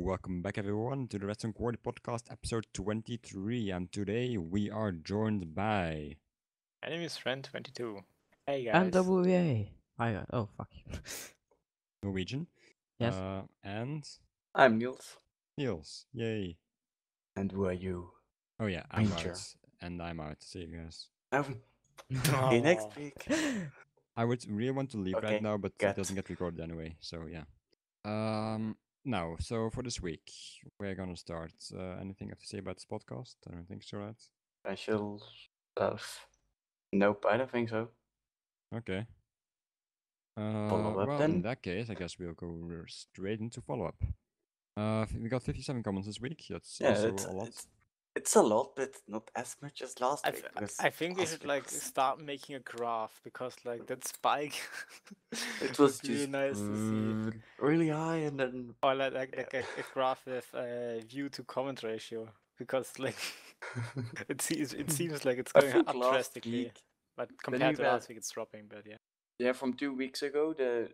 Welcome back everyone to the Redstone Quarry podcast episode 23, and today we are joined by... My name is Friend22. Hey guys. NWA. Oh fuck. Norwegian. Yes. And I'm Niels. Niels. Yay. And who are you? Oh yeah, I'm Ranger. out. And I'm out. See you guys. Okay, next Aw. week. I would really want to leave right Okay, now, but it got. doesn't get recorded anyway, so yeah. Now, so for this week, we're gonna start. Anything you have to say about this podcast? I don't think so, right? Special stuff. Nope, I don't think so. Okay. Follow-up Well, then. in that case, I guess we'll go straight into follow-up. We got 57 comments this week. That's also a lot. It's a lot, but not as much as last week. because I think we last should week like was- start making a graph because like that spike It was would be really just nice to see. really high, and then Or like a graph with view to comment ratio because like it seems like it's I going think up last drastically, week, but we compared to were- last week it's dropping. But yeah. from 2 weeks ago, the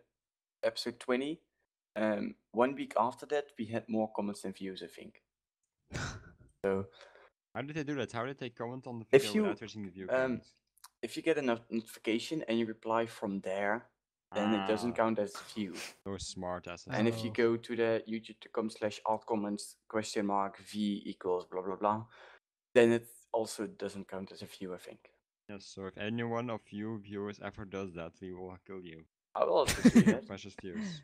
episode 20. 1 week after that, we had more comments than views, I think. So. How did they do that? How did they comment on the If video you, without reaching the view comments? If you get a notification and you reply from there, then it doesn't count as a view. Those smart asses. And if you Oh. go to the youtube.com/altcomments v equals blah blah blah, then it also doesn't count as a view, I think. Yes, so if any one of you viewers ever does that, we will kill you. I will also do that. Precious views.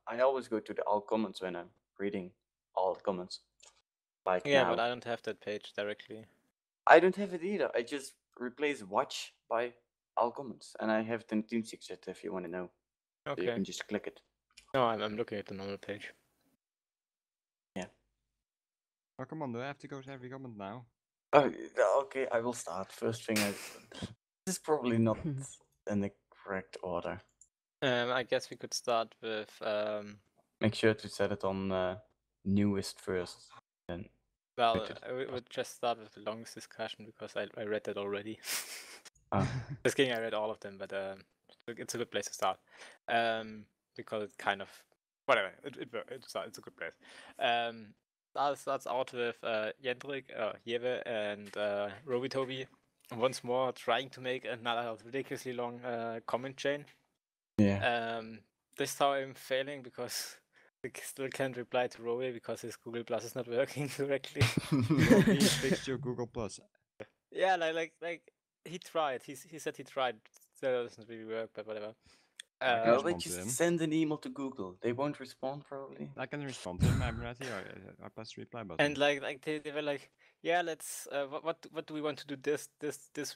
I always go to the alt comments when I'm reading all comments. Like Yeah, now. but I don't have that page directly. I don't have it either. I just replace watch by all comments, and I have it in TeamSpeak if you want to know. So you Okay. can just click it. No, I'm looking at the normal page. Oh, come on, do I have to go to every comment now? Oh, okay, I will start. First thing this is probably not in the correct order. I guess we could start with Make sure to set it on newest first. Then well, Put it- I would just start with the longest discussion because I read that already. Ah. Just kidding, I read all of them, but it's a good place to start. Because it kind of whatever. It's a good place. Starts out with Jendrik, Jeve, and Robitobi once more trying to make another ridiculously long comment chain. yeah. This time failing because we still can't reply to Roby because his Google Plus is not working correctly. Robbie fixed your Google Plus. Yeah, like he tried. He said he tried. So it doesn't really work, but whatever. I can No, respond they to just him. send an email to Google. They won't respond probably. I can respond to him. I'm right here. I press the reply button. And like they were like, yeah, let's. What do we want to do this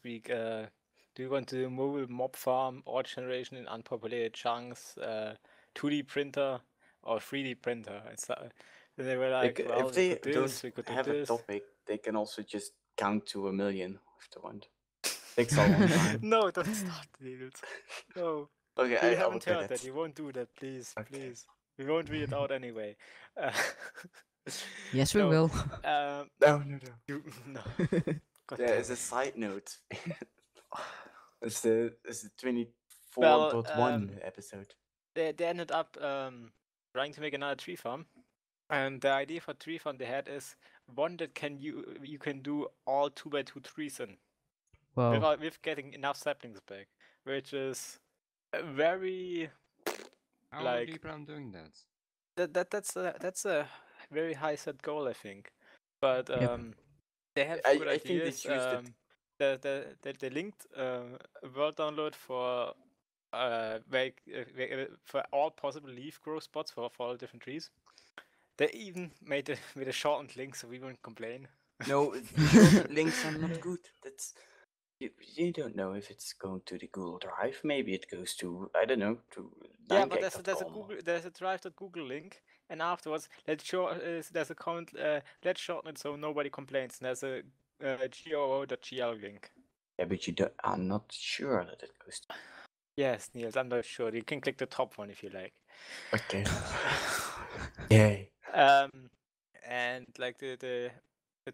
week? Do you want to do mobile mob farm, ore generation in unpopulated chunks, 2D printer, or 3D printer? They were like, well, if they we could do this, we could do have a this. topic, they can also just count to 1 million if they want. Takes a long time. No, don't start, Niels. No. Okay, You I will haven't get heard it. that. You won't do that, please. Okay. Please. We won't read it out anyway. Yes, we No, will. No. No. God There damn is a it. side note. It's the 24.1 Well, episode. They ended up trying to make another tree farm, and the idea for tree farm they had is one that you can do all 2x2 trees in Whoa. with getting enough saplings back, which is a very How like- do you plan on doing that? that's a very high set goal, I think. But Yep. they have I good think they ideas. choose it. They linked world download for for all possible leaf growth spots for all different trees. They even made a shortened link so we won't complain. No, shortened links are not good. That's you don't know if it's going to the Google Drive. Maybe it goes to I don't know to. Yeah, but 9gag.com. there's a drive.google link, and afterwards there's a comment. Let's shorten it so nobody complains. And there's a goo.gl link. Yeah, but I'm not sure that it goes. Yes, Niels, I'm not sure. You can click the top one if you like. Okay. Yay. And like they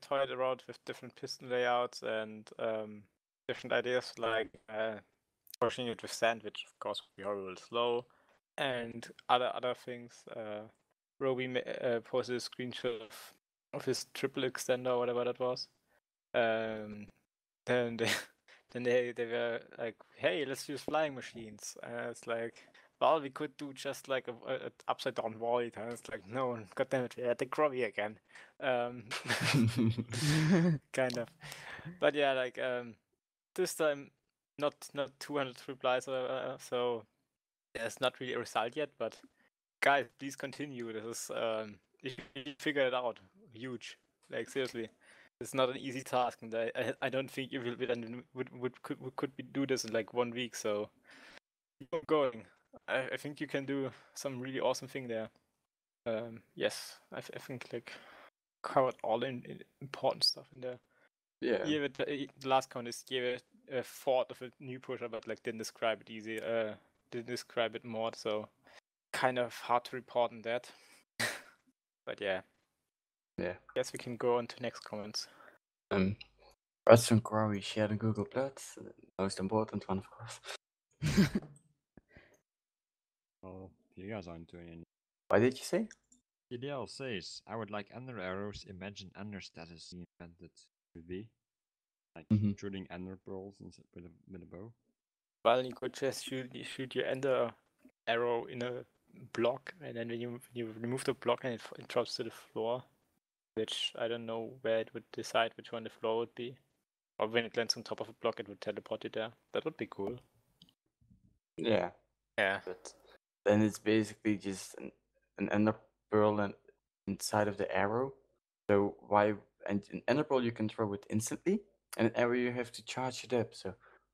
toyed around with different piston layouts and different ideas like pushing it with sand, which of course would be horrible slow, and other things. Roby posted a screenshot of his triple extender or whatever that was. Then they were like, hey, let's use flying machines. And it's like, well, we could do just like a upside down void. And it's like, no, goddammit, we had the Quarry again. Kind of. But yeah, like this time not 200 replies, so there's not really a result yet. But guys, please continue. This is if you figure it out, huge. Like seriously, it's not an easy task, and I don't think you will could do this in like 1 week. So keep going. I think you can do some really awesome thing there. Yes, I think like covered all in important stuff in there. Yeah. Yeah, but the last comment is gave a thought of a new pusher, but like didn't describe it easy. Didn't describe it more, so kind of hard to report on that. But yeah. Yeah. Guess we can go on to next comments. Redstone Quarry shared on Google Plus. Most important one, of course. Well, you guys aren't doing any. What did you say? TDL says, I would like ender arrows. Imagine ender status invented to be. Like shooting ender pearls with a bow. Well, you could just shoot your ender arrow in a block, and then when you remove the block and it drops to the floor, which I don't know where it would decide which one the floor would be. Or when it lands on top of a block, it would teleport you there. That would be cool. Yeah. Yeah. But then it's basically just an ender pearl inside of the arrow. So and an ender pearl you can throw it instantly, and an arrow you have to charge it up. So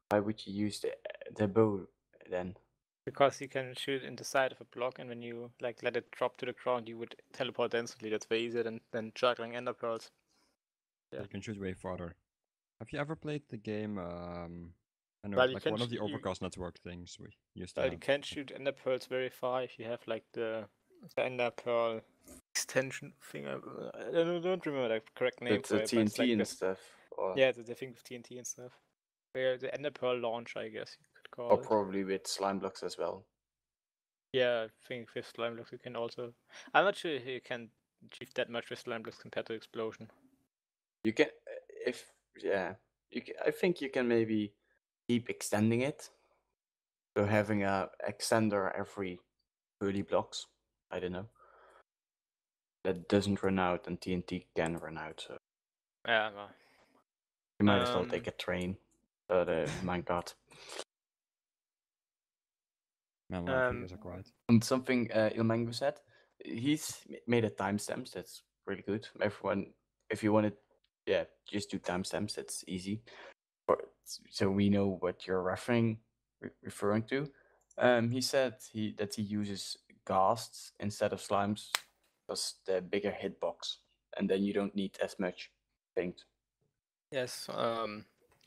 why would you use the bow then? Because you can shoot in the side of a block, and when you like let it drop to the ground, you would teleport instantly. That's way easier than juggling ender pearls. Yeah. You can shoot way farther. Have you ever played the game? I know, Well, you like can one of the Overcast Network things we used to Well, have. you can shoot ender pearls very far if you have like the ender pearl extension thing. I don't remember the correct name It's for the it, but it's TNT like and the, stuff. Or, yeah, the thing with TNT and stuff. Where the ender pearl launch, I guess you could call or it. probably with slime blocks as well. Yeah, I think with slime blocks you can also. I'm not sure you can achieve that much with slime blocks compared to explosion. You can, I think you can maybe keep extending it. So having a extender every 30 blocks. I don't know. That doesn't run out, and TNT can run out. So Yeah, well. you might as well take a train or the minecart. Man, a lot of figures are quiet. And something Ilmango said, he's made a timestamps. That's really good. Everyone, if you want to, just do timestamps. That's easy. So we know what you're referring to. He said that he uses ghasts instead of slimes because the bigger hitbox, and then you don't need as much paint. Yes,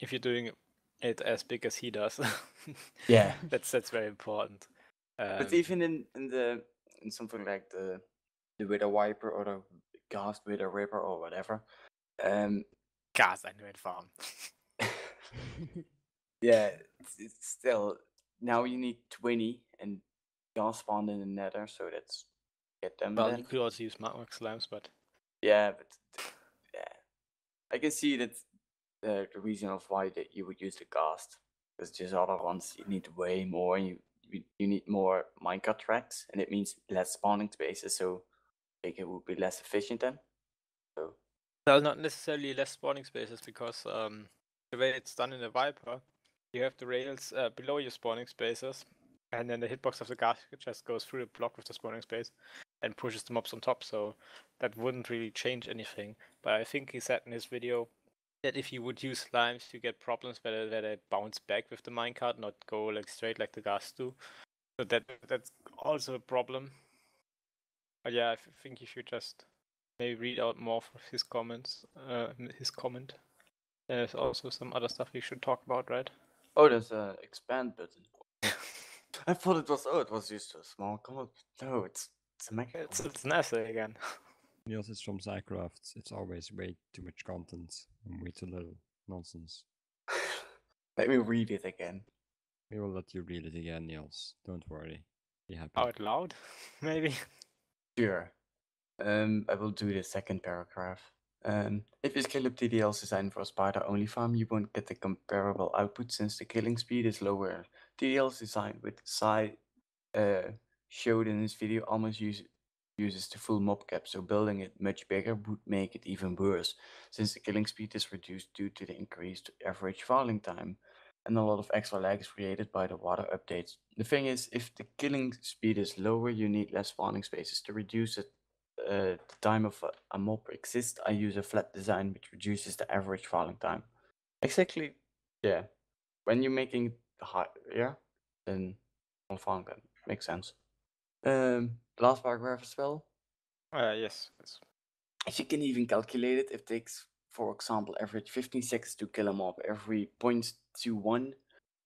if you're doing it as big as he does, Yeah, that's very important. but even in something like the Wither Wiper or the Ghast Wither Ripper or whatever, Gas Iron Farm. yeah, it's still now you need 20 and ghast spawned in the Nether, so that's get them. Well, then. you could also use magma slimes, but Yeah, but yeah, I can see that the reason of why that you would use the ghast, because just other ones you need way more. You need more minecart tracks, and it means less spawning spaces. So I think it would be less efficient then. So well, not necessarily less spawning spaces, because the way it's done in the Viper, you have the rails below your spawning spaces, and then the hitbox of the gas just goes through the block with the spawning space and pushes the mobs on top. So that wouldn't really change anything. But I think he said in his video that if you would use slimes, you get problems where they bounce back with the minecart, not go like straight like the gas do. So that's also a problem. But yeah, I think you should just maybe read out more of his comments. His comment. There's also some other stuff we should talk about, right? oh, there's a expand button. I thought it was just a small comment. No, it's a mega. It's nasty again. Niels is from Psycraft. It's always way too much content and way too little nonsense. Let me read it again. We will let you read it again, Niels. Don't worry. Be happy. Out loud, maybe. Sure. I will do the second paragraph. If you scale up TDL's designed for a spider-only farm, you won't get the comparable output since the killing speed is lower. TDL's design with Sai showed in his video almost uses the full mob cap, so building it much bigger would make it even worse, since the killing speed is reduced due to the increased average falling time, and a lot of extra lag is created by the water updates. The thing is, if the killing speed is lower, you need less spawning spaces. To reduce it, the time of a mob exists, I use a flat design which reduces the average falling time. Exactly, yeah. When you're making higher, then on falling time makes sense. Last paragraph as well. Yes. If you can even calculate it, it takes, for example, average 15 seconds to kill a mob. Every 0.21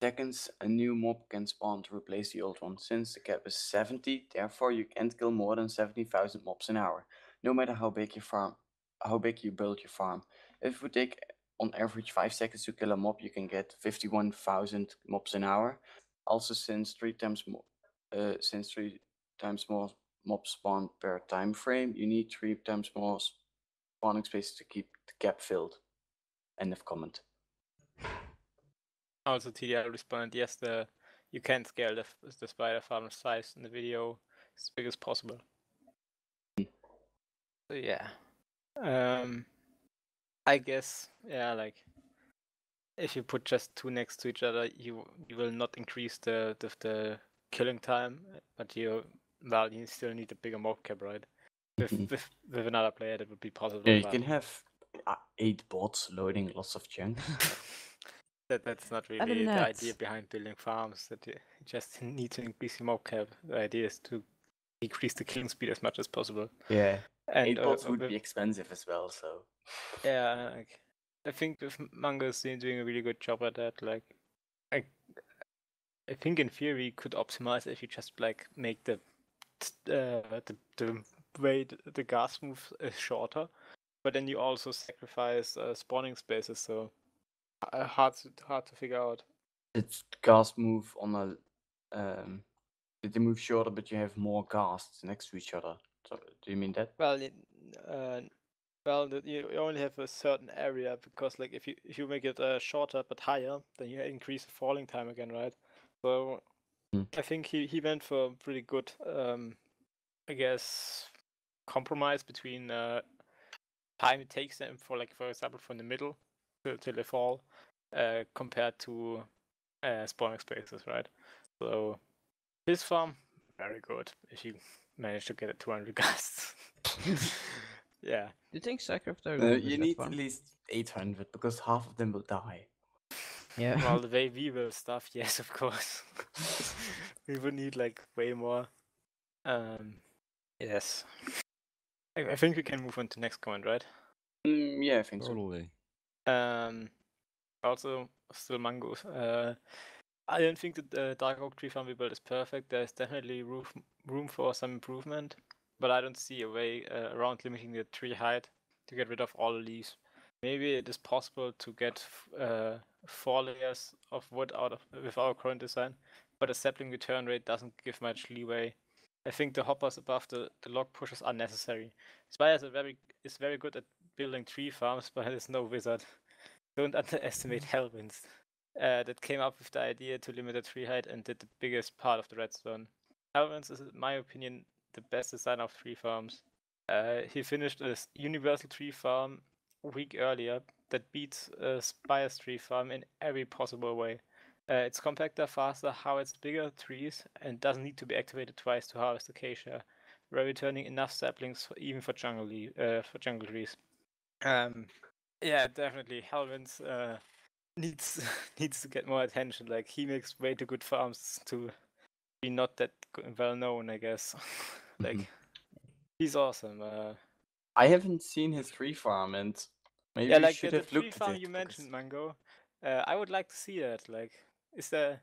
seconds, a new mob can spawn to replace the old one. Since the cap is 70, therefore you can't kill more than 70,000 mobs an hour, no matter how big you build your farm. If it would take on average 5 seconds to kill a mob, you can get 51,000 mobs an hour. Also, since 3 times more mobs spawn per time frame, you need 3 times more spawning spaces to keep the cap filled. End of comment. Also, TDL responded, yes, you can scale the spider farm size in the video as big as possible. So yeah. I guess, yeah, like if you put just 2 next to each other, you will not increase the killing time, but you still need a bigger mob cap, right? With another player, that would be possible. Yeah, you can have 8 bots loading lots of chunks. That's not really the idea behind building farms. That you just need to increase your mob cap. The idea is to decrease the killing speed as much as possible. Yeah, and 8 bots would be expensive as well. So yeah, like, I think with Mango is doing a really good job at that. Like, I think in theory you could optimize if you just like make the way the gas move is shorter, but then you also sacrifice spawning spaces. So hard to figure out. It's gas move on a they move shorter, but you have more ghasts next to each other. So do you mean that? Well, you only have a certain area, because like if you make it shorter but higher, then you increase the falling time again, right? So I think he went for a pretty good, I guess, compromise between time it takes them for example from the middle till they fall, compared to spawning spaces, right? So his farm, very good if you manage to get it 200 ghasts. Yeah. Do you think Sacrifice you need at least 800 because half of them will die. Yeah. Well, the way we will stuff, yes, of course. We would need like way more. Yes. I think we can move on to next comment, right? Yeah, I think Totally. Also, still Mango. I don't think that the Dark Oak tree farm we built is perfect. There's definitely room for some improvement, but I don't see a way around limiting the tree height to get rid of all the leaves. Maybe it is possible to get 4 layers of wood out of with our current design, but a sapling return rate doesn't give much leeway. I think the hoppers above the log pushers are necessary. Spire is very good at building tree farms, but is no wizard. Don't underestimate Hellwinds. That came up with the idea to limit the tree height and did the biggest part of the redstone. Hellwinds is, in my opinion, the best designer of tree farms. He finished a universal tree farm a week earlier that beats Spire's tree farm in every possible way. It's compactor, faster, harvests bigger trees, and doesn't need to be activated twice to harvest acacia. We're returning enough saplings even for jungle trees. Yeah, definitely. Hellwinds needs to get more attention. Like, he makes way too good farms to be not that well known, I guess. Like, he's awesome. I haven't seen his tree farm, and maybe yeah, like should the have tree looked farm at it. you mentioned, Mango. I would like to see that. Like, is there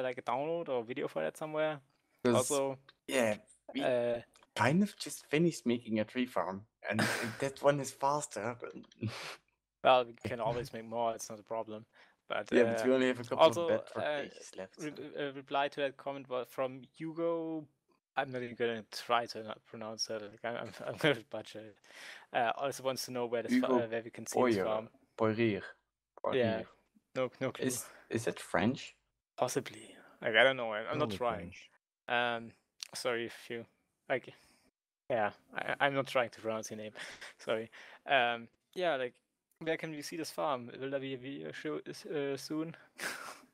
like a download or video for that somewhere? Also, yeah, we kind of just finished making a tree farm, and that one is faster. Well, we can always make more. It's not a problem. But yeah, but we only have a couple of bedrock pages left. Reply to that comment was from Hugo I'm not even gonna try to not pronounce that. Like, I'm gonna butcher it. Also wants to know where where we can see this farm. Poirier. Yeah, no clue. Is it French? Possibly. Like, I don't know. I'm not Probably trying. French. Sorry if you like. Yeah, I'm not trying to pronounce your name. Sorry. Yeah, like, where can we see this farm? Will there be a video show soon?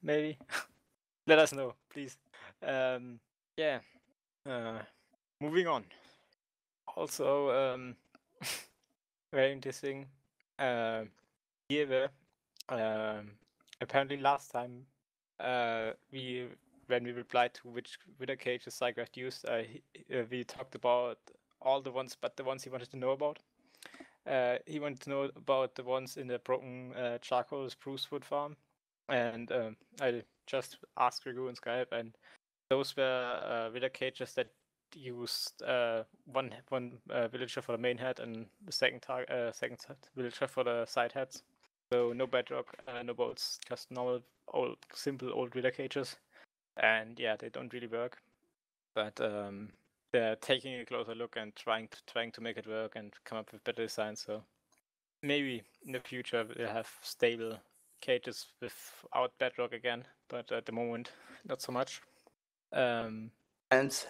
Maybe. Let us know, please. Yeah. Moving on. Also, very interesting. Here, apparently last time, when we replied to which Wither cages Cycraft used, we talked about all the ones, but the ones he wanted to know about. He wanted to know about the ones in the broken charcoal spruce wood farm, and I just asked Rigu in Skype, and those were Wither cages that used one villager for the main head and the second villager for the side heads. So no bedrock, no boats, just normal simple old Wither cages, and yeah, they don't really work. But they're taking a closer look and trying to make it work and come up with better designs. So maybe in the future we'll have stable cages without bedrock again, but at the moment not so much. And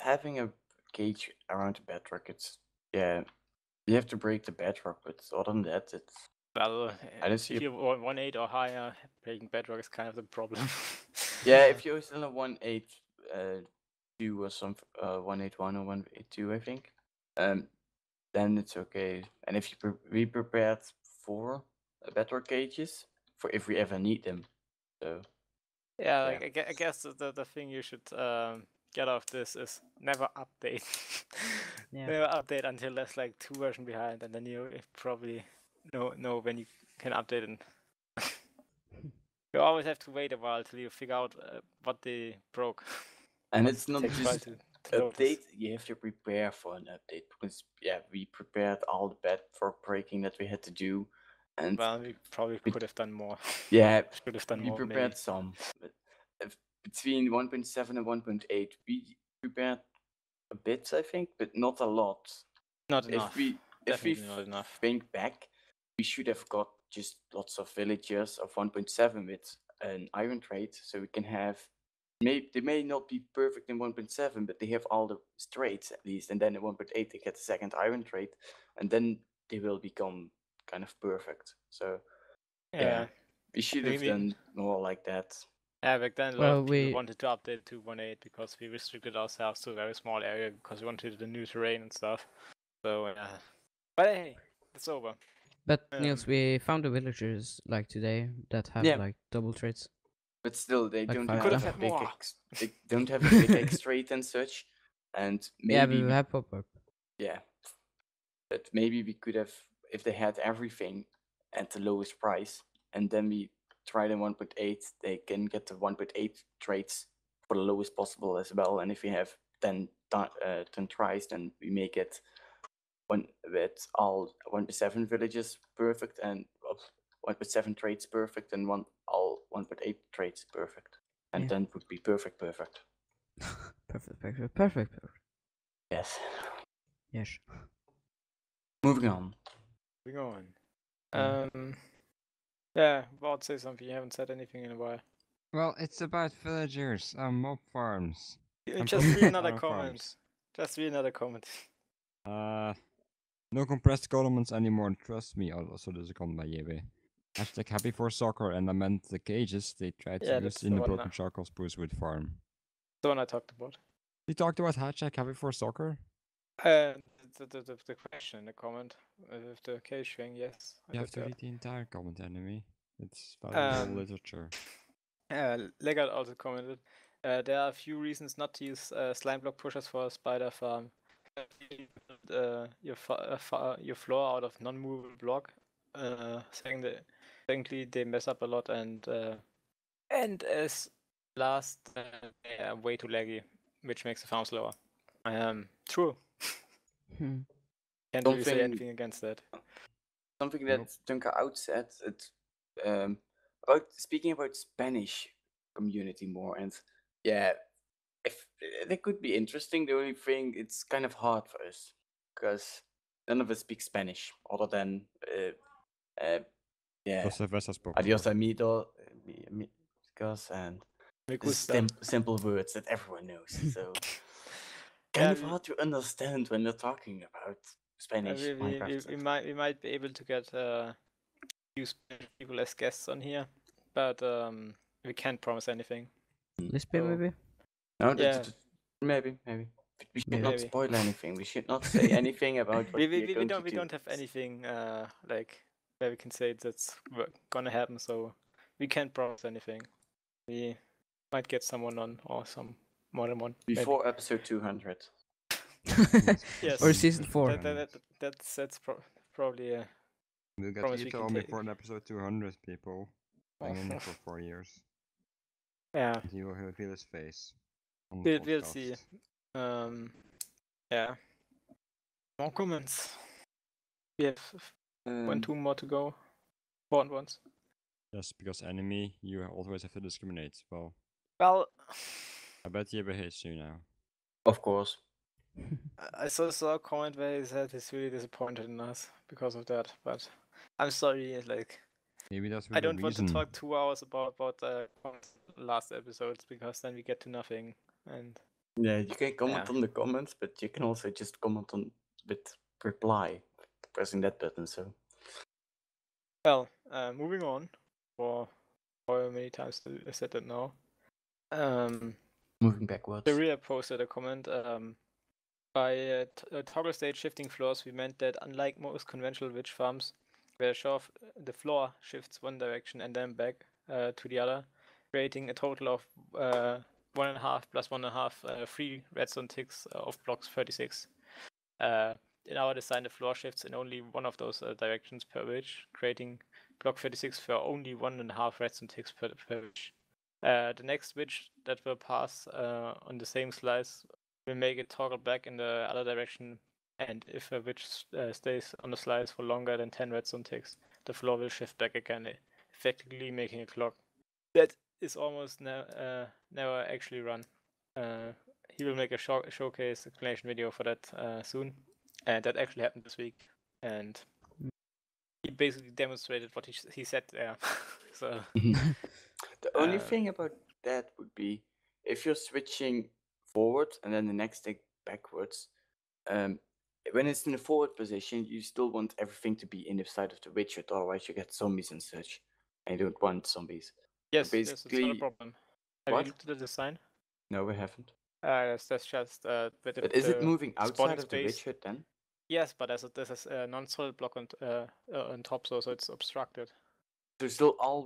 having a cage around the bedrock, it's you have to break the bedrock, but other than that, it's well. I don't see if you're 1.8 or higher, breaking bedrock is kind of the problem. Yeah, if you're still a 1.8.2 or some 1.8.1 or 1.8.2, I think, then it's okay. And if you we prepared 4 bedrock cages for if we ever need them. So yeah, like, I guess the thing you should get off this is never update. Never update until there's like 2 versions behind, and then you probably know when you can update it. You always have to wait a while till you figure out what they broke. And it's not just to update, you have to prepare for an update, because we prepared all the bedrock breaking that we had to do, and well, we probably could have done more. Yeah, should have done we more. prepared Maybe. some, but between 1.7 and 1.8, we prepared a bit, I think, but not a lot. Not enough. If we not enough. think back, we should have got just lots of villagers of 1.7 with an iron trade, so we can have. They may not be perfect in 1.7, but they have all the traits at least, and then in 1.8 they get the second iron trait, and then they will become kind of perfect. So we should have done more like that. Yeah, back then a lot of people wanted to update to 1.8 because we restricted ourselves to a very small area because we wanted the new terrain and stuff. So but hey, it's over. But Niels, we found the villagers like today that have like double traits. But still, they like don't have have a big they don't have a big X trait and such. And maybe we have pop-up. Yeah, but maybe we could have, if they had everything at the lowest price, and then we tried in 1.8, they can get the 1.8 traits for the lowest possible as well. And if we have 10 tries, then we make it with all 1.7 villages perfect and 1.7 traits perfect and all 1.8 traits perfect. And then would be perfect. Perfect. Yes. Yes. Moving on. Yeah, Wout, say something. You haven't said anything in a while. Well, it's about villagers and mob farms. Just read another comment. Just read another comment. No compressed columns anymore, trust me. Also, there's a comment by JB. Hashtag happy for soccer, and I meant the cages they tried to use in the broken charcoal spruce wood farm. The one I talked about. You talked about hashtag happy for soccer? The question in the comment with the cage thing, yes. You have to read the entire comment, enemy. It's valuable literature. Legard also commented, there are a few reasons not to use slime block pushers for a spider farm. Your floor out of non-movable block. Secondly, they mess up a lot, and as last, they are way too laggy, which makes the farm slower. True. Can't really say anything against that. Something that Dunker Out said, it's about speaking about Spanish community more, and if they could be interesting. The only thing, it's kind of hard for us because none of us speak Spanish other than yeah, Dos cervezas, por adios favor. amigo, amigos, and Me the gusta. simple words that everyone knows. So Yeah, kind of hard to understand when they're talking about Spanish Minecraft we stuff. might be able to get few Spanish people as guests on here, but we can't promise anything. Lisbon, So, maybe? No, yeah. maybe. We should not Maybe. spoil anything. We should not say anything about what we are going to do. We don't have anything like where we can say that's gonna happen, so we can't promise anything. We might get someone on or some more than one. Before episode 200. Yes. Or season 4. That's probably a We'll get promise we Ito can on take. before an episode 200, people. Hang in there for 4 years. Yeah. And he'll feel his face. On the We'll see. podcast. Yeah. More comments. We have 2 more to go. 4 ones. Yes, because enemy, you always have to discriminate. Well, I bet you hates you now. Of course. I saw a comment where he said he's really disappointed in us because of that, but I'm sorry, like Maybe that's I don't want to talk 2 hours about last episodes because then we get to nothing. And yeah, you can comment on the comments, but you can also just comment on with reply, pressing that button. So. Well, moving on. For however many times I said that now. Moving backwards. Daria posted a comment. By toggle state shifting floors, we meant that unlike most conventional witch farms, where the floor shifts one direction and then back to the other, creating a total of 1.5 plus 1.5 free redstone ticks of blocks 36. In our design, the floor shifts in only one of those directions per witch, creating block 36 for only 1.5 redstone ticks per witch. The next witch that will pass on the same slice will make it toggle back in the other direction, and if a witch stays on the slice for longer than 10 redstone ticks, the floor will shift back again, effectively making a clock. That is almost never actually run. He will make a showcase explanation video for that soon, and that actually happened this week, and he basically demonstrated what he said there. So the only thing about that would be if you're switching forward and then the next tick backwards, when it's in the forward position, you still want everything to be in the side of the widget, otherwise you get zombies and such, and you don't want zombies. Yes, so it's not a problem. Have you looked at the design? No, we haven't. That's just but is it moving outside of the widget then? Yes, but there's a non-solid block on top, so it's obstructed. So still all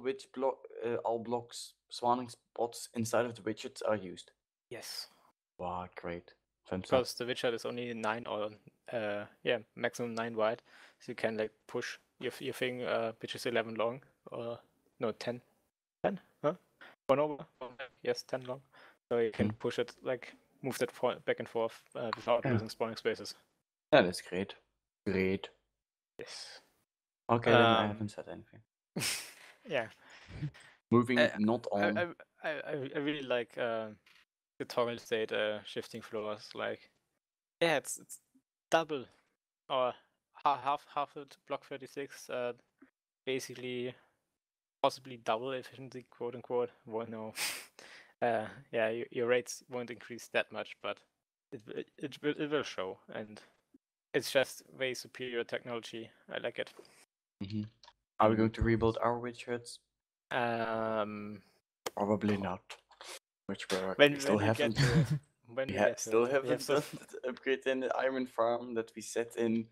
blocks, spawning spots inside of the widgets are used? Yes. Wow, great. Because the widget is only 9 or maximum 9 wide, so you can like push your thing which is 11 long, or no 10. 10? Huh? 1 over? Yes, 10 long. So you can push it, like move that back and forth without losing spawning spaces. Yeah, that's great. Great. Yes. Okay, then I haven't said anything. Yeah. Moving not on. I really like the toggle state shifting floors. Like, yeah, it's double or half it block 36. Basically, possibly double efficiency, quote unquote. Well, no. Yeah, your rates won't increase that much, but it will show, and it's just way superior technology. I like it. Are we going to rebuild our widgets? Probably not. Which we still haven't. We still haven't done the upgrade in the iron farm that we set in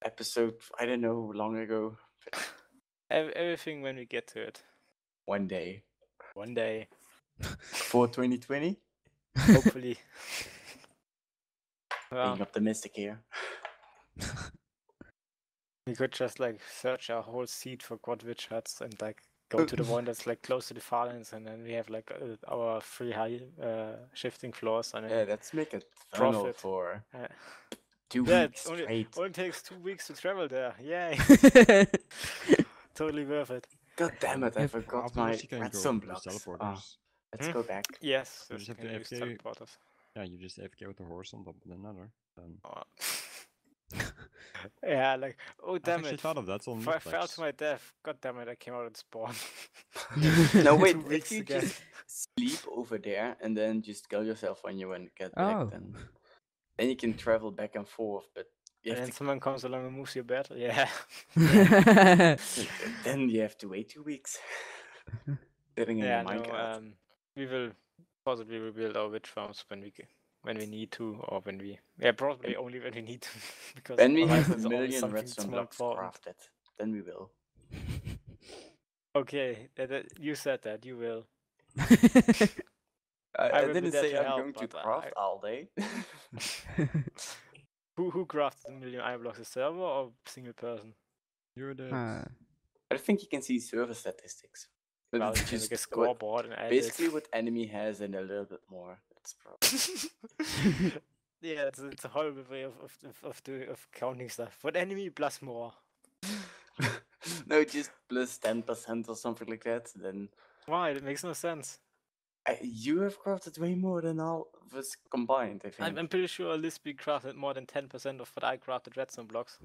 episode, I don't know, long ago. Everything when we get to it. One day. For 2020? Hopefully. Well, being optimistic here. We could just like search our whole seed for quad witch huts and like go to the one that's like close to the far ends, and then we have like our 3 high shifting floors. And yeah, let's make a tunnel for 2 weeks straight. Only takes 2 weeks to travel there. Yay! Totally worth it. God damn it! I forgot my redstone blocks. Let's go back. Yes, You yes, just you have to can use AFK. teleporters. Yeah, you just AFK with a horse on top of another. Oh. Yeah, like, oh I've damn actually it, thought of that on I fell to Mythplex. my death. God damn it, I came out and spawned. No, wait, 2 if weeks you again. just sleep over there and then just kill yourself when you get back, Oh. then you can travel back and forth, but you And have then to, someone comes along and moves your bed. Yeah. then you have to wait 2 weeks. Sitting in Yeah, the minecart. no, we will possibly rebuild our witch farms when we need to, or when we probably only when we need to, because When we otherwise have a there's always million something redstone more blocks important. crafted, then we will. Okay, you said that you will. I will be didn't there say to I'm help, going to but craft all day. Who crafted 1,000,000 iron blocks? A server or single person? You did. I think you can see server statistics. But Well, it's you can make a just what, scoreboard and add basically it. what enemy has and a little bit more. That's probably. Yeah, it's a horrible way of counting stuff. What enemy plus more? No, just plus 10% or something like that. Then Why? It makes no sense. you have crafted way more than all of us combined, I think. I'm pretty sure Lisby crafted more than 10% of what I crafted redstone blocks.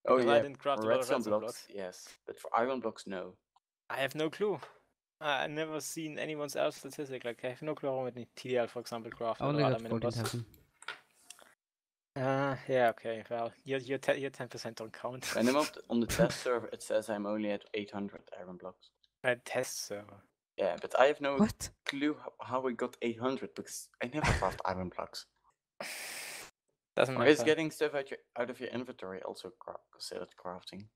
Oh Because yeah, I didn't craft a lot of redstone redstone blocks, blocks. yes, but for iron blocks, no. I have no clue. I've never seen anyone else's statistic. Like, I have no clue how many TDL, for example, crafted Only or other got minimums. 14,000. Yeah, okay. Well, your 10% don't count. When I'm on the test server, it says I'm only at 800 iron blocks. A test server. Yeah, but I have no What? clue how I got 800 because I never craft iron blocks. Doesn't Or is matter. getting stuff out of your inventory also considered crafting?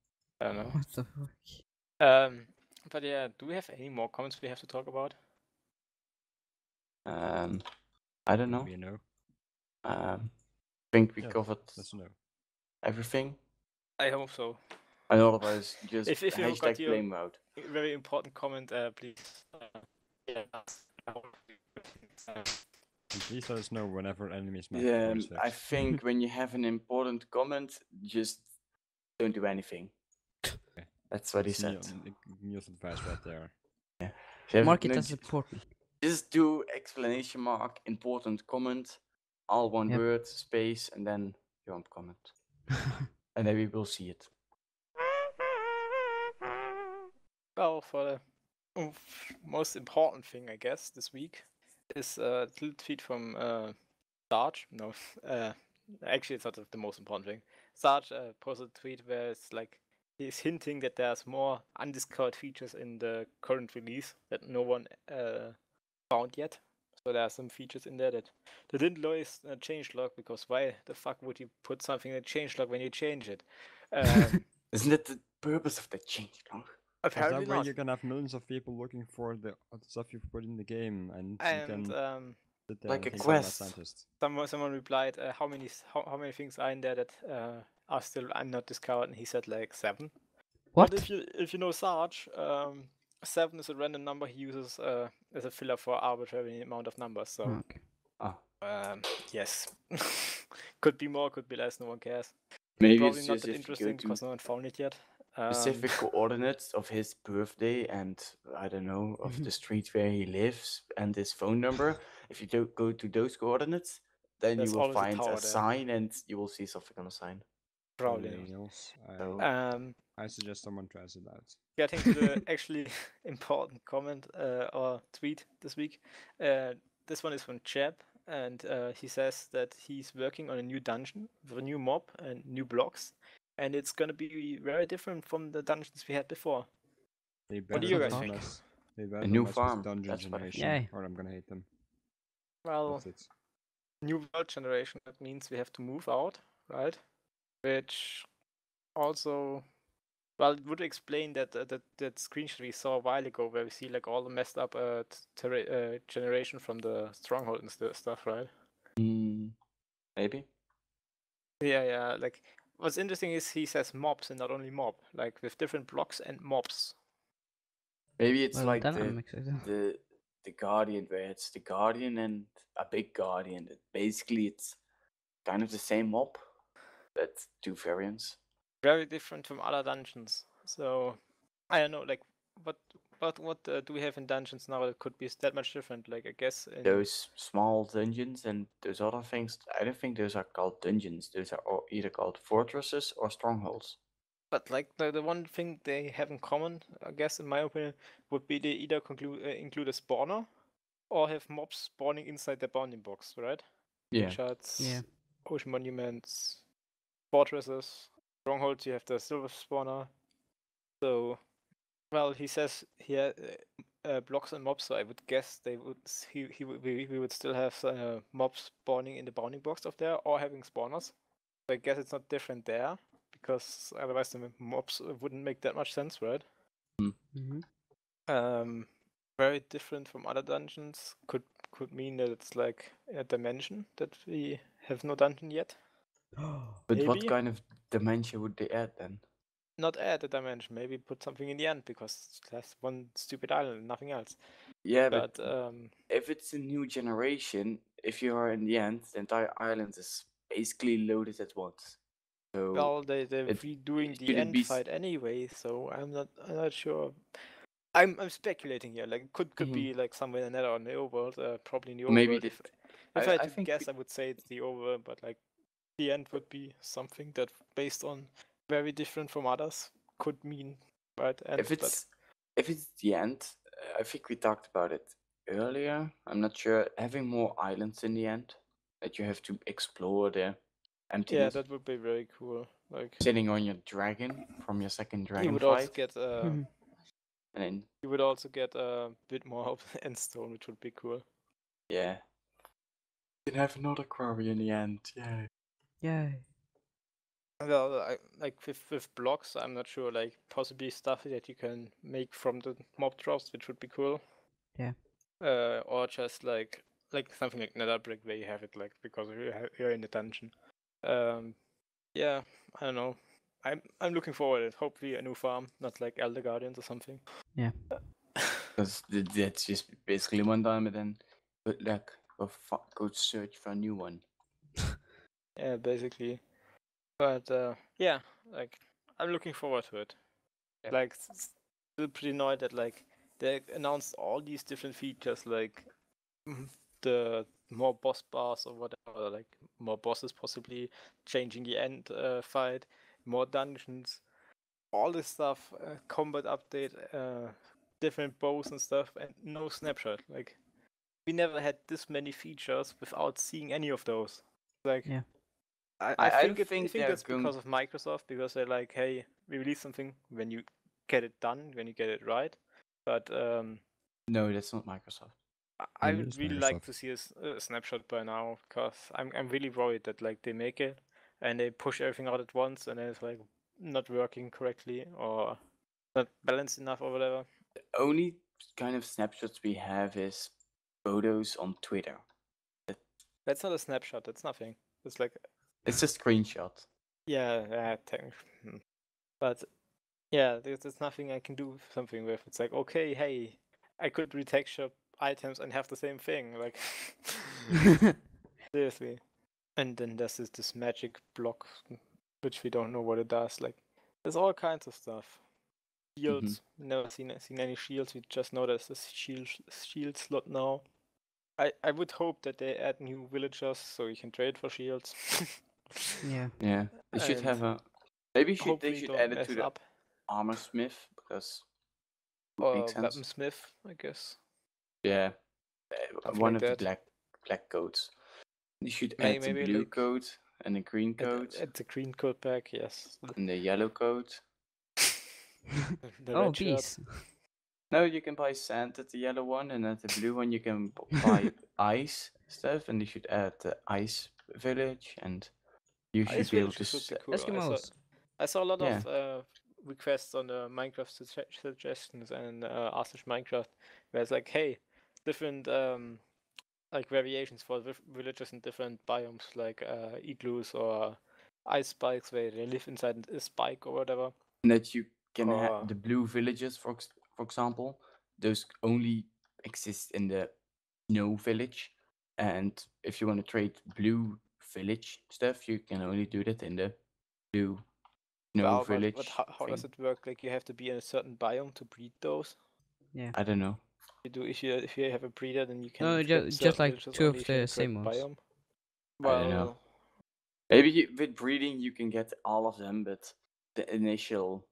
I don't know. What the fuck? But yeah, do we have any more comments we have to talk about? I don't know. You know. I think we Yeah, covered let's know. everything. I hope so. And otherwise, just If you hashtag got your blame Wout. very important comment, please. And please let us know whenever enemies map Yeah, is I fixed. think when you have an important comment, just don't do anything. Okay. That's what he That's said. Neil's advice right there. If you have- Mark it no, as important. just do exclamation mark, important comment, all one Yep. word, space, and then your own comment. And then we will see it. Well, for the most important thing, I guess, this week is a little tweet from Sarge. No, actually, it's not the most important thing. Sarge posted a tweet where it's like he's hinting that there's more undiscovered features in the current release that no one found yet. So there are some features in there that they didn't notice a changelog, because why the fuck would you put something in a changelog when you change it? Isn't that the purpose of the changelog? Apparently that way not. you can have millions of people looking for the stuff you've put in the game, and you And can sit there like and a think I'm a quest. scientist. someone replied, how many things are in there that are still not discovered? And he said like 7. What? But if you know Sarge, 7 is a random number he uses as a filler for arbitrary amount of numbers. So Okay. yes, could be more, could be less. No one cares. Maybe Probably it's not just that if you interesting go to because no one found it yet. specific coordinates of his birthday and I don't know of the street where he lives and his phone number. If you don't go to those coordinates, then There's you will always a find tower a there. sign and you will see something on the sign. Probably Okay, not. Niels, So, I suggest someone tries it out. Getting to the actually important comment or tweet this week. This one is from Cheb, and he says that he's working on a new dungeon with a new mob and new blocks, and it's gonna be very different from the dungeons we had before. They What do better you not guys think? mess- They better A not new mess farm, with dungeon that's what I think. generation, Yay. or I'm gonna hate them. Well, That's it. new world generation, that means we have to move out, right? Which also, well, it would explain that screenshot we saw a while ago where we see like all the messed up generation from the stronghold and stuff, right? Maybe. Yeah. Like, what's interesting is he says mobs and not only mob, like with different blocks and mobs. Maybe it's Well, like then I'm excited. the guardian where it's the guardian and a big guardian. Basically, it's kind of the same mob, but 2 variants. Very different from other dungeons. So I don't know, like, what do we have in dungeons now that could be that much different? Like I guess Those small dungeons and those other things, I don't think those are called dungeons. Those are either called fortresses or strongholds. But like the one thing they have in common, I guess, in my opinion, would be they either include a spawner or have mobs spawning inside their bounding box, right? Yeah. Charts, Yeah. ocean monuments, fortresses, strongholds. You have the silver spawner. So, well, he says here blocks and mobs. So I would guess they would we would still have mobs spawning in the bounding box of there or having spawners. So I guess it's not different there because otherwise the mobs wouldn't make that much sense, right? Mm-hmm. Very different from other dungeons could mean that it's like a dimension that we have no dungeon yet. But what Maybe. kind of dimension would they add then? Not add a dimension, maybe put something in the end because that's one stupid island and nothing else. Yeah, But if it's a new generation, if you are in the end, the entire island is basically loaded at once. So well, they're redoing the end fight anyway, so I'm not sure. I'm speculating here. Like could be like somewhere in the nether or in the overworld, probably in the overworld. maybe If I had to guess, I would say it's the overworld, but like the end would be something that based on very different from others could mean right end. If it's the end, I think we talked about it earlier. I'm not sure. Having more islands in the end that you have to explore the emptiness. Yeah, that would be very cool. Like sitting on your dragon from your second dragon you would fight. also get and then you would also get a bit more of the end stone, which would be cool. Yeah. You can have another quarry in the end. Yay. Yay. Well, like with blocks, I'm not sure. Like possibly stuff that you can make from the mob drops, which would be cool. Yeah. Or just like something like nether brick where you have it like because you're in the dungeon. Yeah, I don't know. I'm looking forward to it. Hopefully a new farm, not like Elder Guardians or something. Yeah. Because that's just basically one time, and then good luck. Go search for a new one. Yeah, basically. But yeah, like I'm looking forward to it. Yep. Like still pretty annoyed that like they announced all these different features like the more boss bars or whatever, like more bosses possibly, changing the end fight, more dungeons, all this stuff, combat update, different bows and stuff, and no snapshot. Like we never had this many features without seeing any of those. Like Yeah. I think that's because of Microsoft, because they're like, hey, we release something when you get it done, when you get it right. But no, that's not Microsoft. I would really like to see a snapshot by now, because I'm really worried that like they make it and they push everything out at once and then it's like not working correctly or not balanced enough or whatever. The only kind of snapshots we have is photos on Twitter. That's not a snapshot. That's nothing. It's like it's a screenshot. Yeah, technically. But yeah, there's nothing I can do something with. It's like, okay, hey, I could retexture items and have the same thing. Like, seriously. And then there's this magic block, which we don't know what it does. Like, there's all kinds of stuff. Shields. Never seen any shields. We just know there's this shield slot now. I would hope that they add new villagers so you can trade for shields. Yeah. Yeah. They should have a. Maybe they should add it to the armor smith because. Or weaponsmith, I guess. Yeah. One of the black coats. You should add the blue coat and the green coat. Add the green coat back, yes. And the yellow coat. Oh, geez. No, you can buy sand at the yellow one, and at the blue one you can buy ice stuff, and you should add the ice village, and you should be able to. Eskimos. I saw a lot of requests on the Minecraft suggestions and r/Minecraft, where it's like, hey, different like variations for villages in different biomes, like igloos or ice spikes where they live inside a spike or whatever. And that you can have the blue villages, for example, those only exist in the snow village, and if you want to trade blue village stuff, you can only do that in the blue snow village. But how does it work? Like you have to be in a certain biome to breed those? Yeah. I don't know. If you have a breeder, then you can No, get just like villages two only of if you're in the a same correct ones. biome. I don't know. Well, Maybe with breeding you can get all of them, but the initial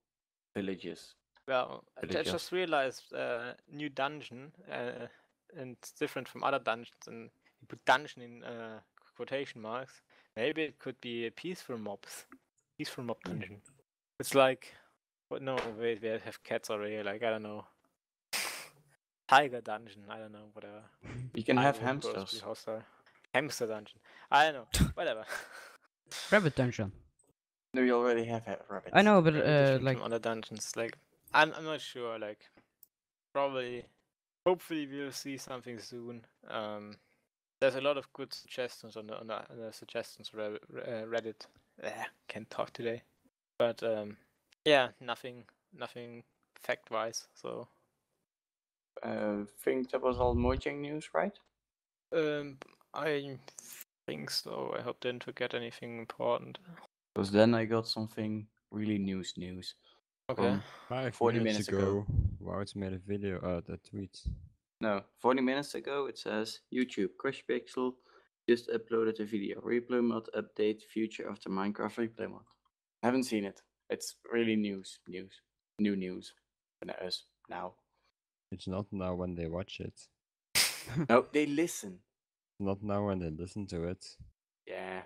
villages. well, I Villagers. just realized new dungeon, and it's different from other dungeons. And you put dungeon in quotation marks. Maybe it could be a peaceful mob dungeon. It's like, but no, wait, we have cats already. Like I don't know, tiger dungeon. I don't know, whatever. You can have Iron Burst, hamsters. hostile. Hamster dungeon. I don't know, whatever. Rabbit dungeon. No, you already have rabbits. I know, but Very different like from other dungeons. Like I'm not sure. Like probably, hopefully we'll see something soon. There's a lot of good suggestions on the suggestions Reddit. Can't talk today, but yeah, nothing fact wise. So Think that was all Mojang news, right? I think so. I hope they didn't forget anything important. Because then I got something really news. Okay. 5 40 minutes minutes ago. ago, Wout made a video, a tweet. No, 40 minutes ago it says YouTube Crush Pixel just uploaded a video. Replay mod update future of the Minecraft replay mod. Haven't seen it. It's really new news. And us now. It's not now when they watch it. No, they listen. Not now when they listen to it. Yeah.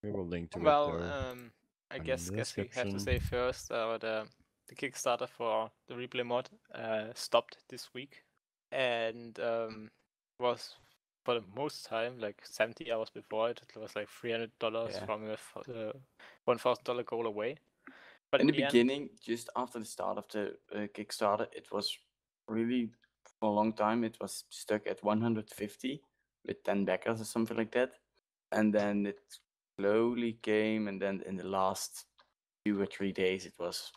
We will link to Well, it though. I in guess the we have to description. say first the Kickstarter for the replay mod stopped this week, and was for the most time like 70 hours before it was like $300 Yeah. from the $1,000 goal away. But In the end, beginning, just after the start of the Kickstarter, it was really for a long time. It was stuck at 150 with 10 backers or something like that, and then it slowly came. And then in the last 2 or 3 days, it was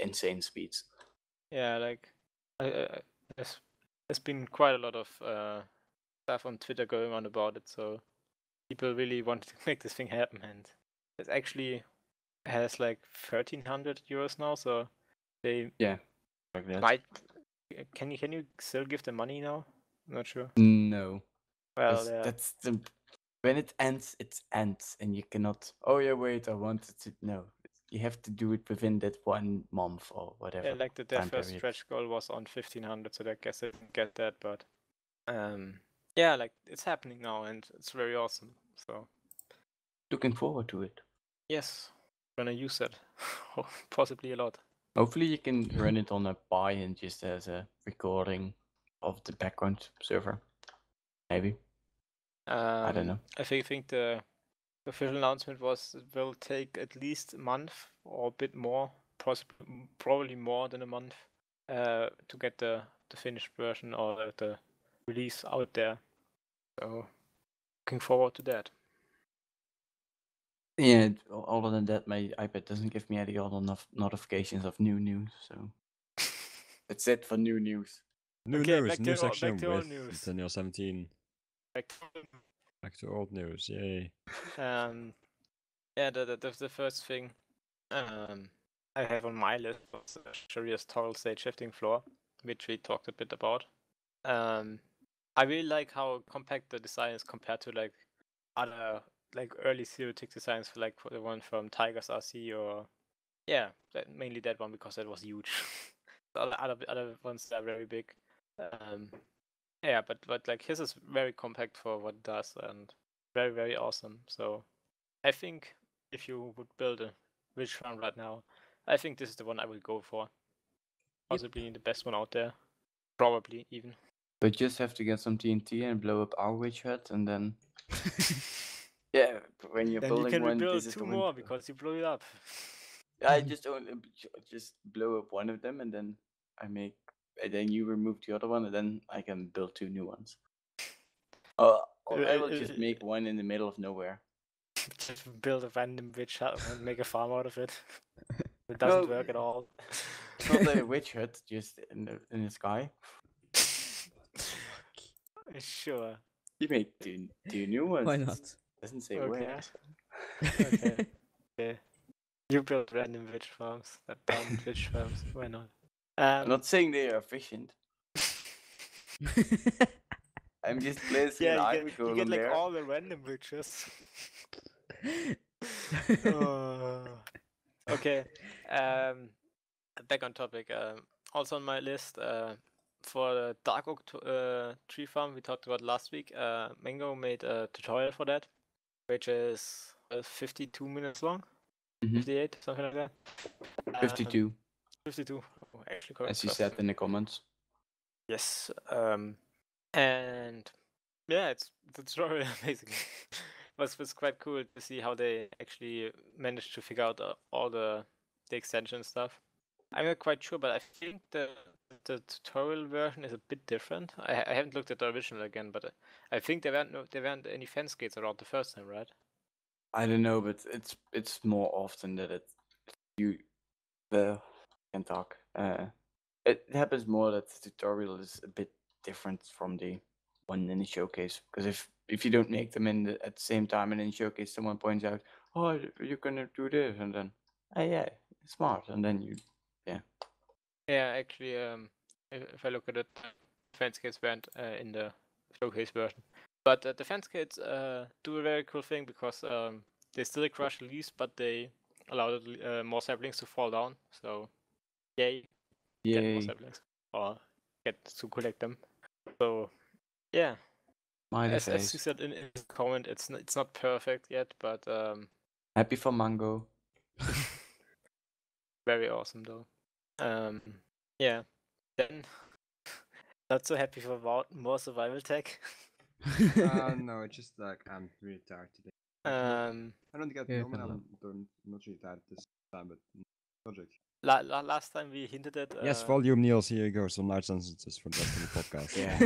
insane speeds. yeah, like there's been quite a lot of stuff on Twitter going on about it, so people really wanted to make this thing happen, and it actually has like 1,300 euros now, so they Like that. might. Can you still give them money now? I'm not sure. No. Well, yeah. That's the when it ends, and you cannot. Oh yeah, wait, I wanted to. No, you have to do it within that 1 month or whatever. Yeah, like their time first period. stretch goal was on 1,500, so I guess they didn't get that, but yeah, like it's happening now, and it's very awesome. So Looking forward to it. yes, gonna use that possibly a lot. Hopefully, you can run it on a Pi and just as a recording of the background server. Maybe. I don't know. I think the official announcement was it will take at least a month or a bit more, probably more than a month, to get the finished version or the release out there. So looking forward to that. Yeah. Other than that, my iPad doesn't give me any other notifications of new news. So that's it for new news. New Okay, news, back new to old section with news. Daniel 17. Back to old news, yay. Yeah, the first thing I have on my list was Sharia's toggle state shifting floor, which we talked a bit about. I really like how compact the design is compared to like other like early theoretic designs for the one from Tigers RC or mainly that one because that was huge. other ones are very big. Yeah, but like his is very compact for what it does and very, very awesome. So I think if you would build a ridge farm right now, I think this is the one I would go for. Possibly the best one out there. Probably even. But just have to get some TNT and blow up our witch hut, and then yeah, when you're Then you building can one, rebuild this is the two one more to- because you blew it up. I just just blow up one of them, and then and then you remove the other one, and then I can build 2 new ones. Or I will just make one in the middle of nowhere. Just build a random witch hut and make a farm out of it. It doesn't work at all. Not a witch hut, just in the sky. Sure. You make two new ones. Why not? Doesn't say Okay. where. Okay. Okay. You build random witch farms. Abandoned witch farms. Why not? I'm not saying they are efficient. I'm just placing an yeah, iron you get golem like there. all the random witches. Okay. Back on topic. Also on my list, for the Dark Oak tree farm we talked about last week, Mango made a tutorial for that, which is 52 minutes long, 58, something like that. 52, 52. Oh, actually, correct. as you said in the comments. Yes. And yeah, it's the tutorial basically. was quite cool to see how they actually managed to figure out all the extension stuff. I'm not quite sure, but I think the tutorial version is a bit different. I haven't looked at the original again, but I think there weren't any fence gates around the first time, right? I don't know, but it's more often that can talk. It happens more that the tutorial is a bit different from the one in the showcase. Because if you don't make them at the same time and in showcase, someone points out, "Oh, you're gonna do this," and then, "Oh yeah, smart," and then Yeah, actually, if I look at it, fence gates weren't in the showcase version, but the fence gates do a very cool thing because they still crush leaves, but they allow more saplings to fall down. So, yay. Get more saplings or get to collect them. So yeah, as you said in the comment, it's not perfect yet, but happy for Mango. very awesome though. Yeah, then not so happy for Wout, more survival tech. No, it's just like I'm really tired today. I don't get normally I'm not really tired this time, but project. Last time we hinted at. Yes, volume Niels. Here you go. Some large sentences for the rest of the podcast. Yeah.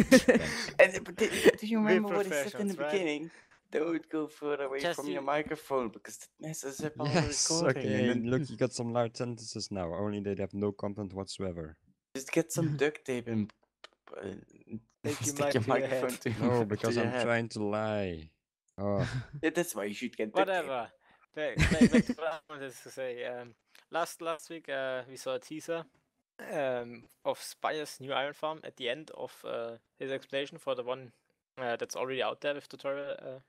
Thanks. But do you remember what he said in the beginning? Don't go further away from your microphone because it messes up all the recording. Okay. And then look, you got some large sentences now. Only they have no content whatsoever. Just get some duct tape and stick your microphone to No, because to I'm trying to lie. Oh. Yeah, that's why you should get whatever. Back to what I wanted to say. Last week we saw a teaser of Spire's new iron farm at the end of his explanation for the one that's already out there with tutorial,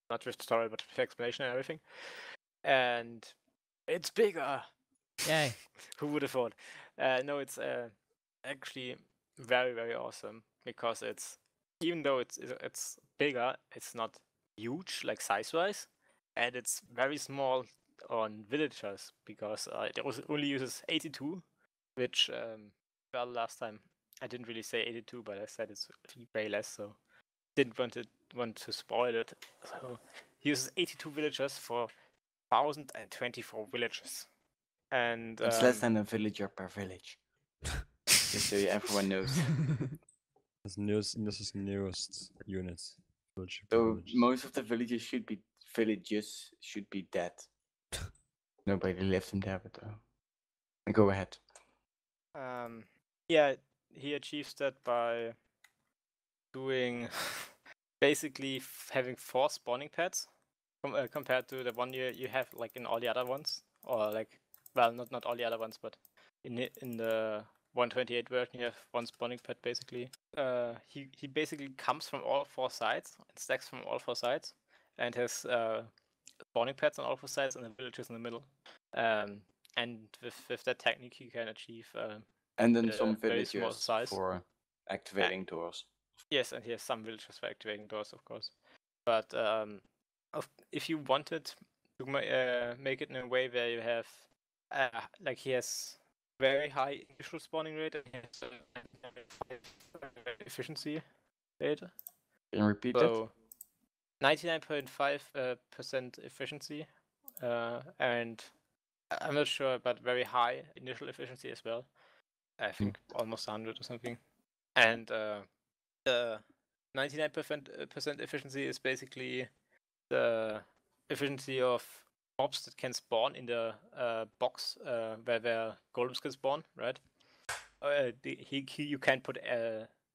not with tutorial, but with explanation and everything. And it's bigger. Yay! Who would have thought? No, it's actually very, very awesome because it's, even though it's bigger, it's not huge like size-wise, and it's very small on villagers because it only uses 82, which well, last time I didn't really say 82, but I said it's way less, so didn't want to spoil it. So he uses 82 villagers for 1,024 villages, and it's less than a villager per village. Just so everyone knows. This is newest unit. So most of the villages should be dead. Nobody lives in there, but go ahead. Yeah, he achieves that by doing basically having 4 spawning pads compared to the one you have like in all the other ones, or like, well, not all the other ones, but in the 128 version you have 1 spawning pad basically. He basically comes from all 4 sides and stacks from all 4 sides and has spawning pads on all 4 sides and the villages in the middle. And with that technique you can achieve and then some villages for activating doors. Yes, and he has some villages for activating doors, of course. But if you wanted to make it in a way where you have, like, he has very high initial spawning rate and he has efficiency rate. Can you repeat that? 99.5% efficiency, and I'm not sure, but very high initial efficiency as well. I think almost 100 or something. And the 99% efficiency is basically the efficiency of mobs that can spawn in the box where golems can spawn, right? You can't put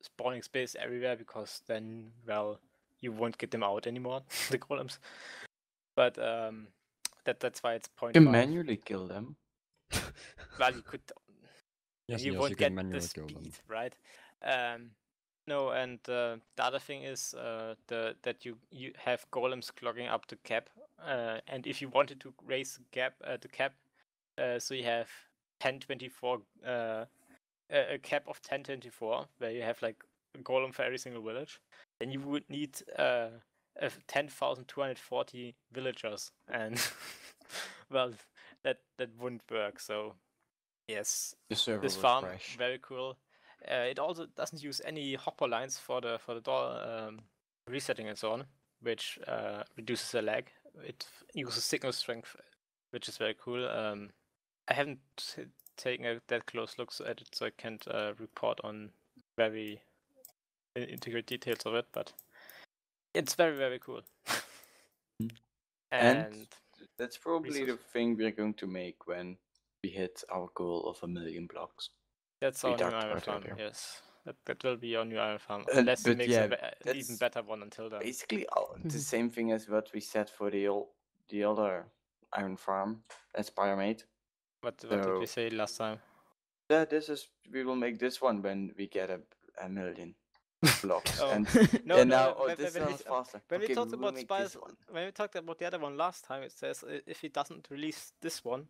spawning space everywhere because then, well, you won't get them out anymore, the golems. But that's why it's 0.5. You can manually kill them. Well, you could. Yes, and you yes, won't you get can the manually kill them. speed, right? No, and the other thing is that you have golems clogging up the cap, and if you wanted to raise the cap, so you have 1024, a cap of 1024, where you have like a golem for every single village, then you would need 10,240 villagers, and well, that wouldn't work. So yes, The server this will farm crash. very cool. It also doesn't use any hopper lines for the door resetting and so on, which reduces the lag. It uses signal strength, which is very cool. I haven't taken that close look at it, so I can't report on very intricate details of it, but it's very, very cool. And that's probably the resource. thing we're going to make when we hit our goal of 1 million blocks. That's We our new talked iron about farm, earlier. yes. That will be our new iron farm, unless he but makes yeah, an even that's better one until then. basically the same thing as what we said for the other iron farm. That's Pyramid. What did we say last time? Yeah, we will make this one when we get a million blocks. Oh. And No, now when this one is faster. when we Okay, talked will about make this Spires, one. when we talked about the other one last time, it says if he doesn't release this one,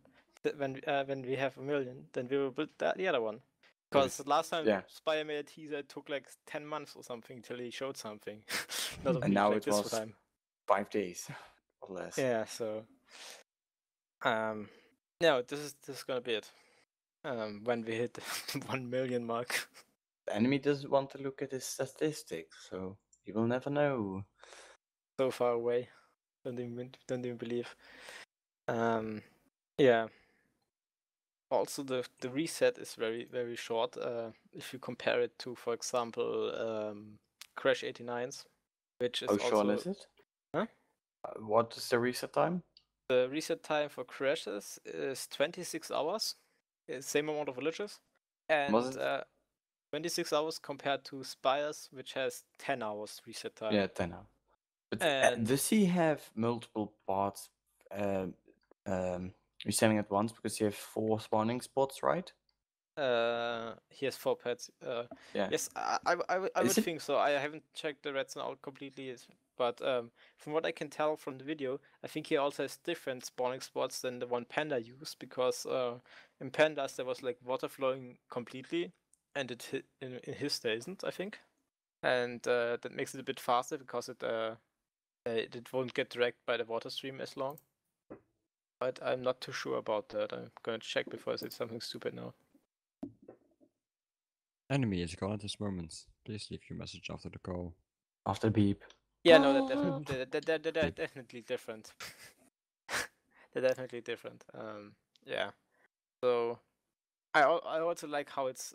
when we have 1 million, then we will build the other one. Because last time Spire made a teaser, it took like 10 months or something till he showed something. Not a And week now like it this was time. 5 days or less. Yeah, so no, this is gonna be it. When we hit the 1 million mark. The enemy doesn't want to look at his statistics, so he will never know. So far away. Don't even believe. Yeah. Also, the reset is very, very short. If you compare it to, for example, Crash 89s, which is How also. short is it? Huh? What is the reset time? The reset time for crashes is 26 hours. Same amount of villages. And Was it? 26 hours compared to Spires, which has 10 hours reset time. Yeah, 10 hours. But And does he have multiple parts resetting at once? Because he has 4 spawning spots, right? he has 4 pets. Yeah. Yes, I would think so. I haven't checked the Redstone out completely, but from what I can tell from the video, I think he also has different spawning spots than the one Panda used, because in Pandas there was like water flowing completely, and in his there isn't, I think, and that makes it a bit faster because it won't get dragged by the water stream as long. But I'm not too sure about that. I'm gonna check before I say something stupid now. Enemy is gone at this moment. Please leave your message after the call. After beep. Yeah, no, they're definitely different. They're definitely different. Yeah. So I also like how it's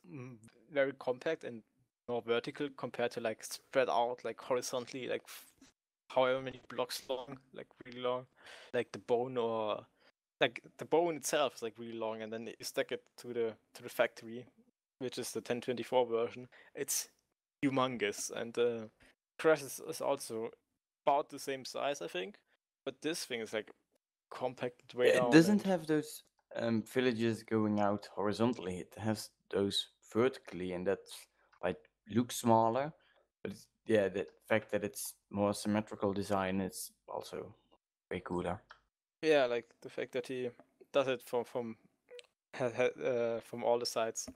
very compact and more vertical compared to like spread out like horizontally, like however many blocks long, like really long, like the bone, or like the bone itself is like really long, and then you stack it to the factory, which is the 1024 version. It's humongous, and Crash is also about the same size, I think, but this thing is like compacted way down. It doesn't have those villages going out horizontally. It has those vertically, and that's like looks smaller. But the fact that it's more symmetrical design is also way cooler. Yeah, like the fact that he does it from all the sides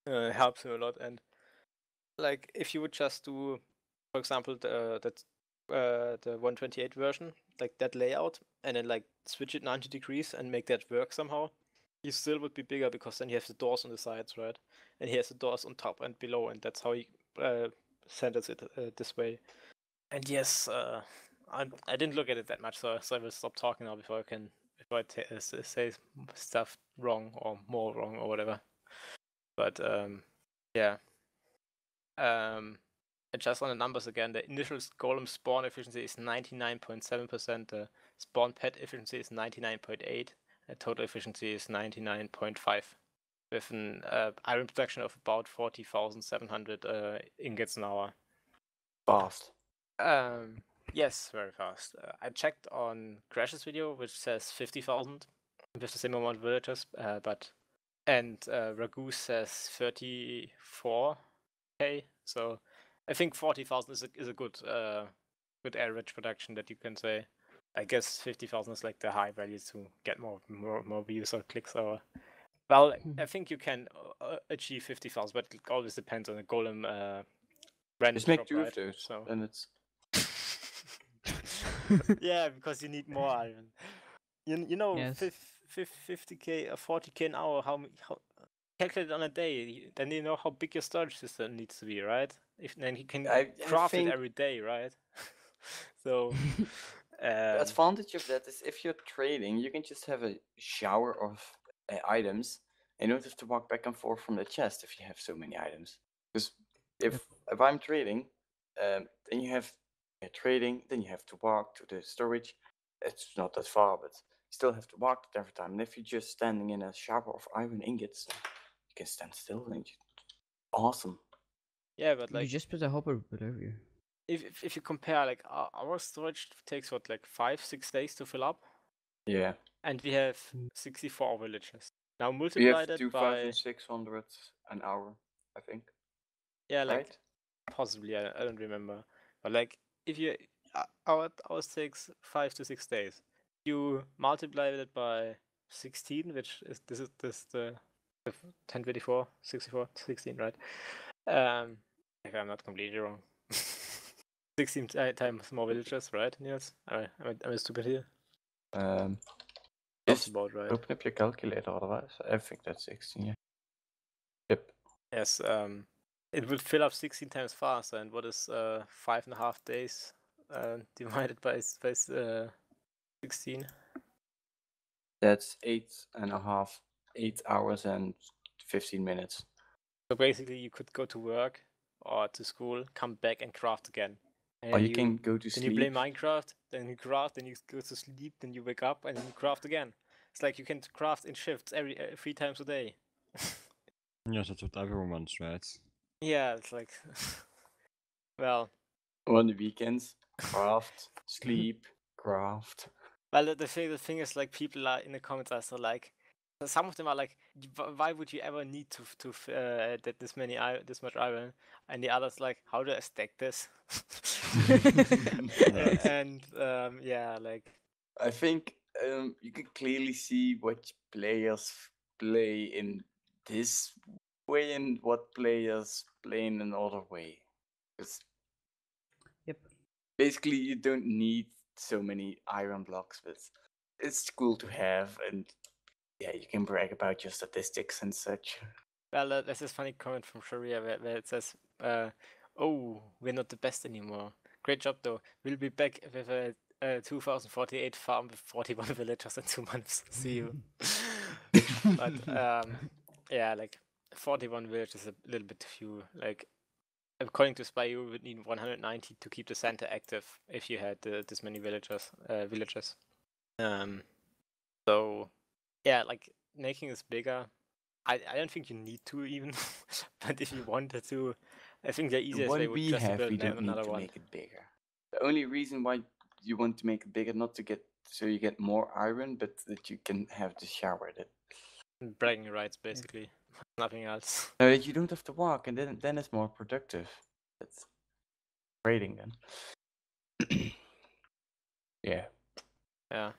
helps him a lot. And like if you would just do, for example, the 128 version, like that layout, and then like switch it 90 degrees and make that work somehow, he still would be bigger, because then he has the doors on the sides, right? And he has the doors on top and below, and that's how he centers it this way. And yes, I didn't look at it that much, so I will stop talking now before I say stuff wrong or more wrong or whatever. But yeah. And just on the numbers again, the initial golem spawn efficiency is 99.7%, the spawn pet efficiency is 99.8%, the total efficiency is 99.5%, with an iron production of about 40,700 ingots an hour. Fast. Yes, very fast. I checked on Crash's video, which says 50,000 with the same amount of villagers, but And Ragu says 34k. So I think 40,000 is a good good average production that you can say. I guess 50,000 is like the high value to get more views or clicks or. Well, I think you can achieve 50,000, but it always depends on the golem random Just make drop, 2 right? of those, So and it's yeah, because you need more iron. You know, Yes. 50k or 40k an hour. How calculate on a day? Then you know how big your storage system needs to be, right? If then you can I craft it think every day, right? So the advantage of that is if you're trading, you can just have a shower of items, and you don't have to walk back and forth from the chest if you have so many items. Because if I'm trading, then you have trading, then you have to walk to the storage. It's not that far, but you still have to walk it every time. And if you're just standing in a shower of iron ingots, you can stand still and awesome. yeah, but You like just put a hopper below you. if you compare like our storage takes what like 5-6 days to fill up, Yeah. and we have 64 villages. Now We multiply have that by 2,600 an hour, I think. yeah, like Right? possibly I don't remember, but like if you ours takes 5 to 6 days. You multiply it by 16, which is this the 1024 64 16, right? If I'm not completely wrong. 16 times more villages, right, Niels? Am I stupid here? That's That's about right. Open up your calculator, otherwise. I think that's 16, yeah. Yep. Yes, it would fill up 16 times faster, and what is 5.5 days divided by 16? That's 8 hours and 15 minutes. So basically, you could go to work or to school, come back and craft again. And Or you can go to then you play sleep. Minecraft, then you craft, then you go to sleep, then you wake up, and then you craft again. It's like you can craft in shifts every 3 times a day. Yes, that's what everyone wants, right? Yeah, it's like, well, On the weekends, craft, sleep, craft. well, the thing is, like, people are in the comments are so like, some of them are like, why would you ever need to that this much iron? And the others like, how do I stack this? Right. And yeah, like, I think you can clearly see what players play in this way and what players play in another way. 'Cause Yep. basically, you don't need so many iron blocks, but it's cool to have, and yeah, you can brag about your statistics and such. well, there's this funny comment from Sharia where it says, "Oh, we're not the best anymore. Great job though. We'll be back with a 2048 farm with 41 villagers in 2 months. See you." But yeah, like 41 villages is a little bit few. Like according to Spy, you would need 190 to keep the center active if you had this many villagers. So yeah, like making this bigger. I don't think you need to even, but if you wanted to, I think the The easiest one way would we just have, build we don't need another to one. make it bigger. The only reason why you want to make it bigger, not to get so you get more iron, but that you can have the shower. That Bragging rights, basically. Nothing else. no, that you don't have to walk, and then it's more productive. That's trading then. Yeah. Yeah.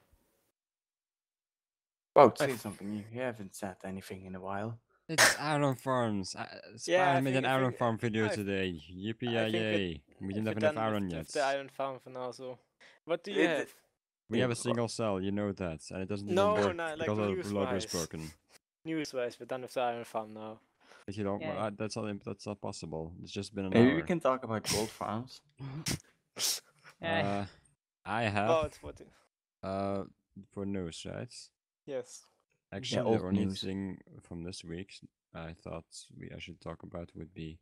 Wout, say something. You haven't said anything in a while. It's iron farms. Yeah, Spider made an iron farm video I today. Yippee I think yay! We didn't we're have enough done iron with yet. the iron farm for now. So, what do you It- have? We have a single cell, you know that, and it doesn't even No, work like because the logo is news-wise. broken. News-wise, we're done with the iron farm now. But you don't. Yeah. That's not possible. It's just been an Maybe hour. we can talk about gold farms. I have About what? for news, right? Yes. Actually, old the only news. thing from this week I thought I should talk about would be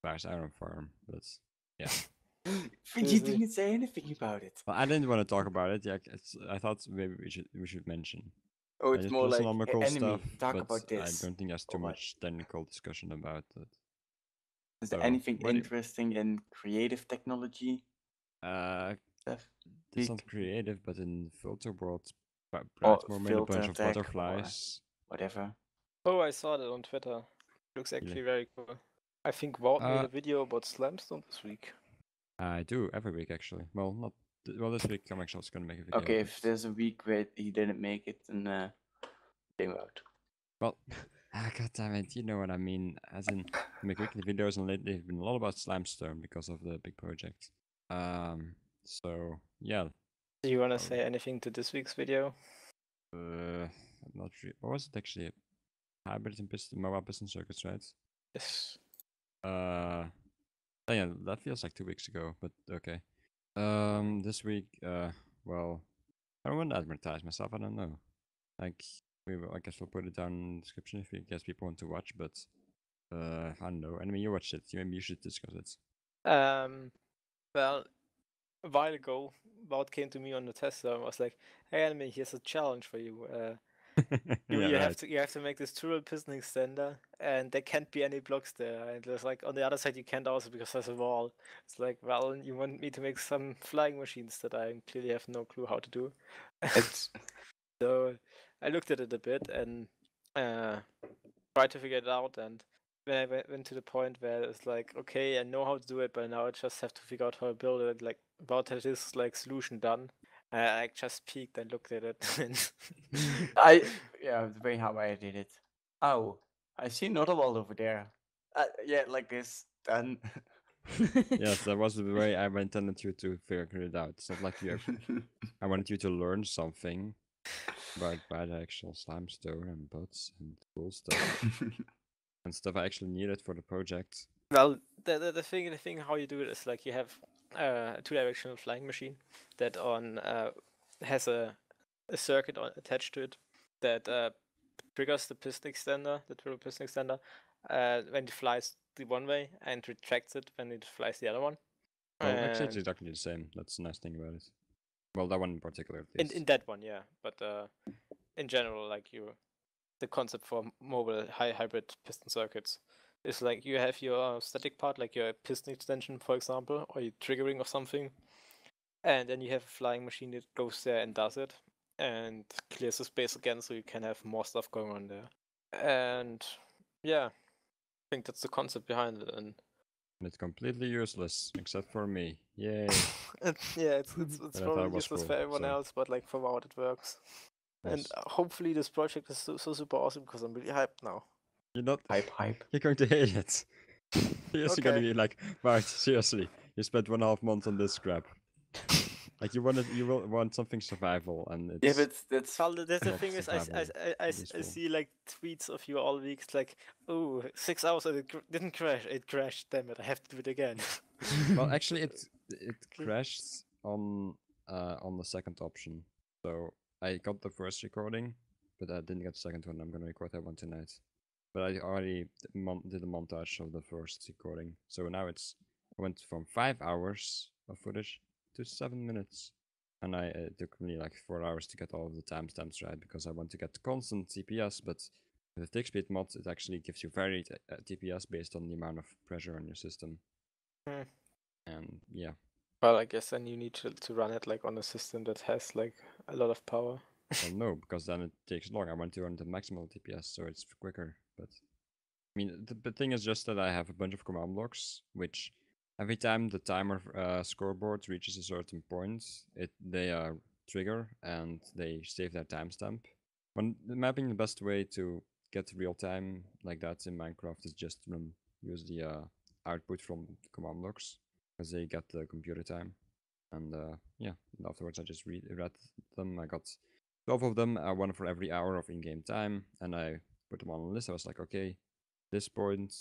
Bear's Iron Farm. But yeah, But you didn't say anything about it. well, I didn't want to talk about it. Yeah, I thought maybe we should mention. Oh, it's Just more like philosophical enemy. stuff, Talk but about I this. don't think there's too or what? much technical discussion about it. Is So, there anything what do you- interesting in creative technology? Stuff? It's not Peak? creative, but in Filter World, Or Brightmoore made a bunch filter of tech or butterflies. whatever. Oh, I saw that on Twitter. Looks actually very cool. I think Wout made a video about Slamstone this week. I do every week actually. Well, not this week. I'm actually just gonna make a video. Okay, if there's a week where he didn't make it, then blame out. Well, god damn it, you know what I mean. As in, I make weekly videos, and lately they've been a lot about Slimestone because of the big project. So yeah. Do you wanna say anything to this week's video? I'm not sure. What was it actually? Hybrid and mobile piston circuits, right? Yes. Yeah, that feels like 2 weeks ago, but okay. This week, well, I don't want to advertise myself. I don't know. Like, I guess we'll put it down in the description if you guess people want to watch. But I don't know. Anyway, you watched it. Maybe you should discuss it. Well, a while ago, Wout came to me on the test and was like, "Hey, Anime, here's a challenge for you. You have to make this dual piston extender, and there can't be any blocks there. And there's like on the other side you can't also because there's a wall. It's like, well, you want me to make some flying machines that I clearly have no clue how to do. So I looked at it a bit and tried to figure it out. And when I went to the point where it's like, okay, I know how to do it, but now I just have to figure out how to build it. Like about this like solution done. I just peeked and looked at it. And the way how I did it. Oh, I see another wall over there. Yeah, like this. Done. Yes, that was the way I intended you to figure it out. It's not like you I wanted you to learn something about the actual Slimestone and bots and cool stuff and stuff I actually needed for the project. Well, the thing how you do it is like you have a two-directional flying machine that has a circuit attached to it that triggers the piston extender, the turbo piston extender, when it flies the one way and retracts it when it flies the other one. Well, actually, it's exactly the same. That's the nice thing about it. Well, that one in particular. In that one, yeah, but in general, like the concept for mobile hybrid piston circuits is like you have your static part, like your piston extension, for example, or your triggering of something, and then you have a flying machine that goes there and does it and clears the space again, so you can have more stuff going on there. And yeah, I think that's the concept behind it. And it's completely useless except for me. Yay! it's probably useless for everyone else, but like for Wout it works. Yes. And hopefully this project is so super awesome because I'm really hyped now. You're not hype. You're going to hate it. You're okay. Gonna be like, right, seriously, you spent 1.5 months on this crap. Like you will want something survival, and it's yeah, but that's well, the thing is, I see like tweets of you all weeks like, oh, 6 hours and it didn't crash. It crashed. Damn it! I have to do it again. Well, actually, it crashed on the second option. So I got the first recording, but I didn't get the second one. I'm gonna record that one tonight. But I already did a montage of the first recording. So now I went from 5 hours of footage to 7 minutes. And it took me like 4 hours to get all of the timestamps right because I want to get constant TPS, but with the tick speed mod, it actually gives you varied TPS based on the amount of pressure on your system. And yeah. Well, I guess then you need to run it like on a system that has like a lot of power. Well, no, because then it takes long. I want to run the maximal TPS, so it's quicker. But I mean, the thing is just that I have a bunch of command blocks, which every time the timer scoreboard reaches a certain point, they trigger and they save their timestamp. When mapping, the best way to get real time like that in Minecraft is just use the output from command blocks, because they get the computer time. And yeah, and afterwards I just read them. I got 12 of them, one for every hour of in-game time, and I put them on a list. I was like, okay, this point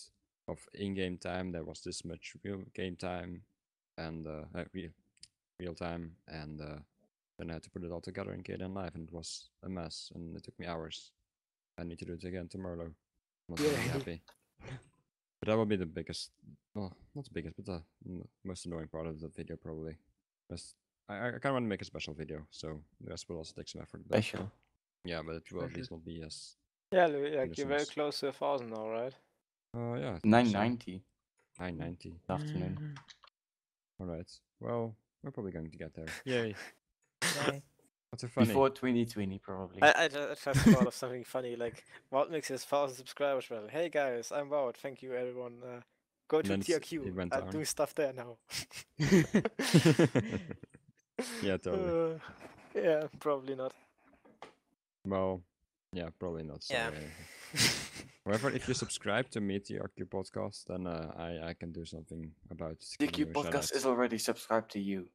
of in-game time, there was this much real game time, and real time, and then I had to put it all together in KDN Live, and it was a mess, and it took me hours. I need to do it again tomorrow. I'm not really happy. But that will be the biggest, well, not the biggest, but the most annoying part of the video probably. I kind of want to make a special video, so the rest will also take some effort. Special? Yeah, but it will at least not be as... Yeah, like you're very close to 1,000 now, right? Yeah. 990. 990. Afternoon. Alright, well, we're probably going to get there. Yay. What's so funny? Before 2020, probably. I just thought of something funny, like Wout makes his 1,000 subscribers. Well, hey guys, I'm Wout. Thank you, everyone. Go to then it TRQ. went I'm down. doing stuff there now. Yeah, totally. Yeah, probably not. Well, yeah, probably not. Sorry. However, if you subscribe to me, TRQ podcast, then I can do something about TRQ giving you a podcast shout-out. is already subscribed to you.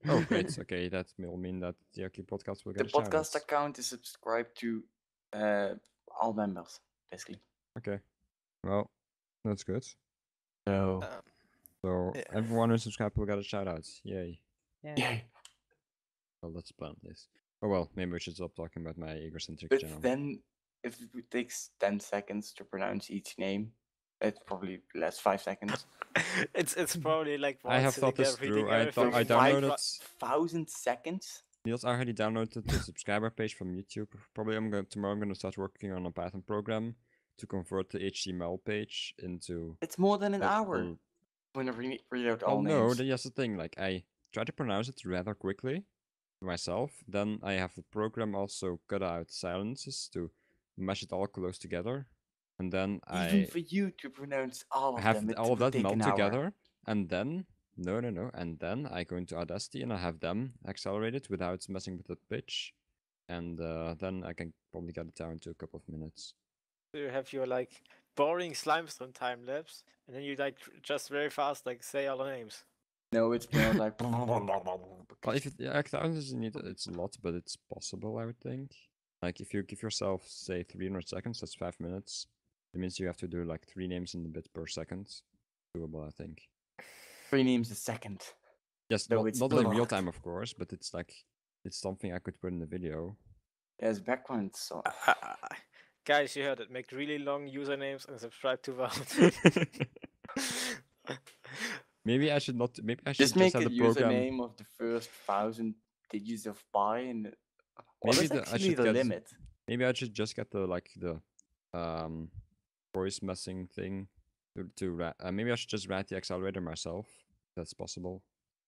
Oh, great. Okay, that will mean that TRQ podcast will The get a shout-out. podcast account is subscribed to all members, basically. Okay. Well, that's good. So, So Yeah. everyone who subscribed will get a shout-out. Yay. yeah. Well, let's plan this. Oh well, maybe we should stop talking about my egocentric But channel. then, if it takes 10 seconds to pronounce each name, it's probably less 5 seconds. It's probably like I have thought this through. I downloaded. 5,000 seconds? Niels already downloaded the subscriber page from YouTube. Probably tomorrow I'm gonna start working on a Python program to convert the HTML page into. It's more than an hour. When I read out all no, names. that's the thing. Like I try to pronounce it rather quickly myself. Then I have the program also cut out silences to mash it all close together, and then Even for you to pronounce all of have them, it all of would that take melt an hour. together, and then no, and then I go into Audacity and I have them accelerated without messing with the pitch, and then I can probably get it down to a couple of minutes. So you have your like boring Slimestone time lapse, and then you like just very fast like say all the names. No, it's more like. Well, if it thousands you need, it's a lot, but it's possible, I would think. Like if you give yourself say 300 seconds, that's 5 minutes. It means you have to do like 3 names in a bit per second. Doable, I think. 3 names a second. Yes, So not it's in real blocked. time, of course, but it's like it's something I could put in the video. There's background so. Guys, you heard it. Make really long usernames and subscribe to Wout. Maybe I should not. Maybe I should Just make have a the program. username of the first 1,000 digits of pi, and what Maybe is I actually should the get. limit? Maybe I should just get the voice messing thing maybe I should just write the accelerator myself. That's possible.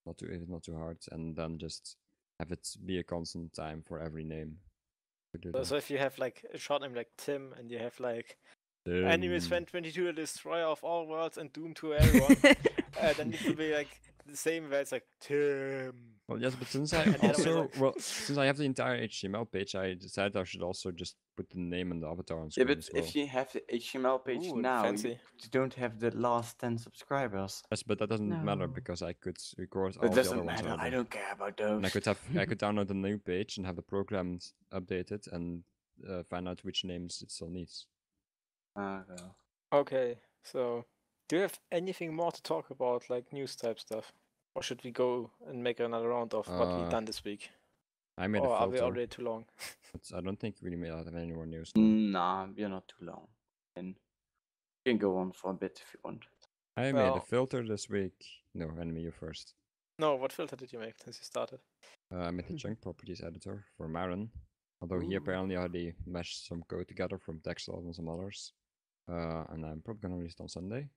Not too hard, and then just have it be a constant time for every name. So if you have like a short name like Tim, and you have like Enemies Fan 22, the destroyer of all worlds and doom to everyone, then it will be like the same where it's like Tim. Well, yes, but since I since I have the entire HTML page, I decided I should also just put the name and the avatar on Yeah, screen but as well. if you have the HTML page Ooh, now, fancy. you don't have the last 10 subscribers. Yes, but that doesn't matter No. because I could record all It the doesn't other ones matter. I already. don't care about those. And I could download a new page and have the program updated and find out which names it still needs. Okay, so do you have anything more to talk about, like news type stuff? Or should we go and make another round of what we've done this week? I made Or a are we filter, already too long? but I don't think we made out of any more news. Nah, you're not too long. And you can go on for a bit if you want. I made a Well- filter this week. No, Enemy, you first. No, what filter did you make since you started? I made the chunk properties editor for Marin. Although he Ooh. apparently already meshed some code together from Texel and some others. And I'm probably gonna release it on Sunday.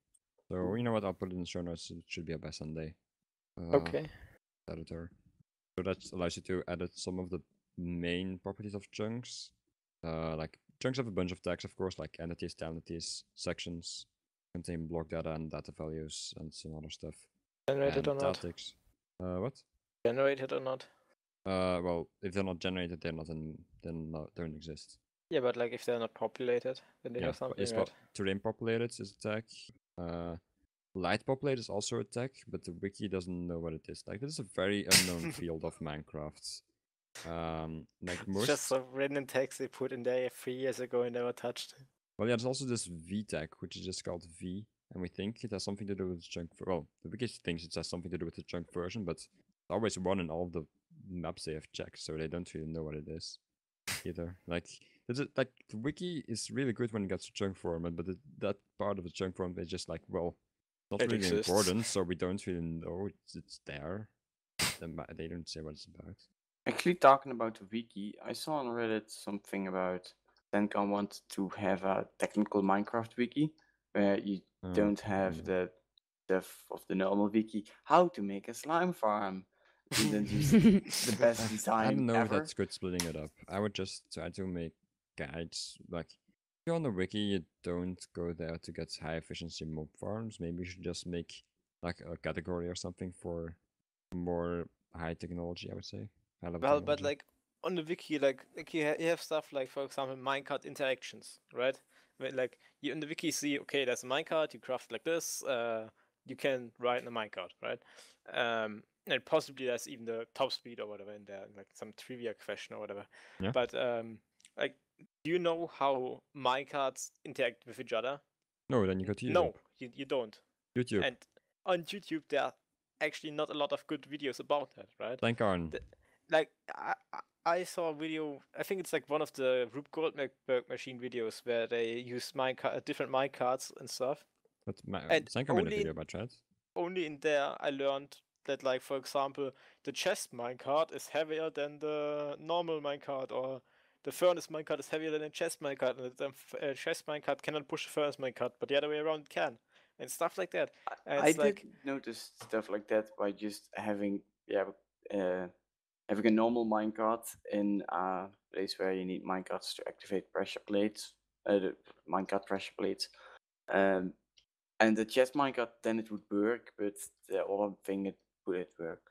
So you know what? I'll put it in the show notes. It should be up by Sunday. Okay. Editor. So that allows you to edit some of the main properties of chunks. Like chunks have a bunch of tags, of course, like entities, sections, contain block data and data values and some other stuff. Generated and or not? statics. What? Generated or not? Well, if they're not generated, they don't exist. Yeah, but like if they're not populated, then they have something, it's right? terrain populated is a tag. Light populated is also a tag, but the wiki doesn't know what it is. Like this is a very unknown field of Minecraft. Like It's most. just some random text they put in there 3 years ago and never touched. Well, yeah, there's also this V tag, which is just called V, and we think it has something to do with the chunk. Well, the wiki thinks it has something to do with the chunk version, but it's always one in all of the maps they have checked, so they don't really know what it is either. Like the wiki is really good when it gets to chunk format, but that part of the chunk format is just like, well, not It really exists. important, so we don't really know it's there. They don't say what it's about. Actually, talking about the wiki, I saw on Reddit something about Tencon wanted to have a technical Minecraft wiki where you don't have yeah. the stuff of the normal wiki. How to make a slime farm, and then just the best I design don't know if ever. that's good splitting it up. I would just try to make guides. Like, if you're on the wiki, you don't go there to get high efficiency mob farms. Maybe you should just make like a category or something for more high technology, I would say. High level Well, but technology. like on the wiki, like you have stuff like, for example, minecart interactions, right? Like you in the wiki see, okay, there's a minecart, you craft like this, you can ride in a minecart, right? And possibly there's even the top speed or whatever in there, like some trivia question or whatever. Yeah. But like, do you know how minecarts interact with each other? No, then you go to YouTube. No, you don't. YouTube. And on YouTube, there are actually not a lot of good videos about that, right? Thank on. Like I saw a video. I think it's like one of the Rube Goldberg machine videos where they use different minecarts and stuff. But And Sanka made a video about that. only in there I learned that, like, for example, the chest minecart is heavier than the normal minecart, or the furnace minecart is heavier than the chest minecart, and the chest minecart cannot push the furnace minecart, but the other way around it can, and stuff like that. And I it's like, did notice stuff like that by just having having a normal minecart in a place where you need minecarts to activate pressure plates, the minecart pressure plates, and the chest minecart, then it would work, but the other thing it wouldn't work.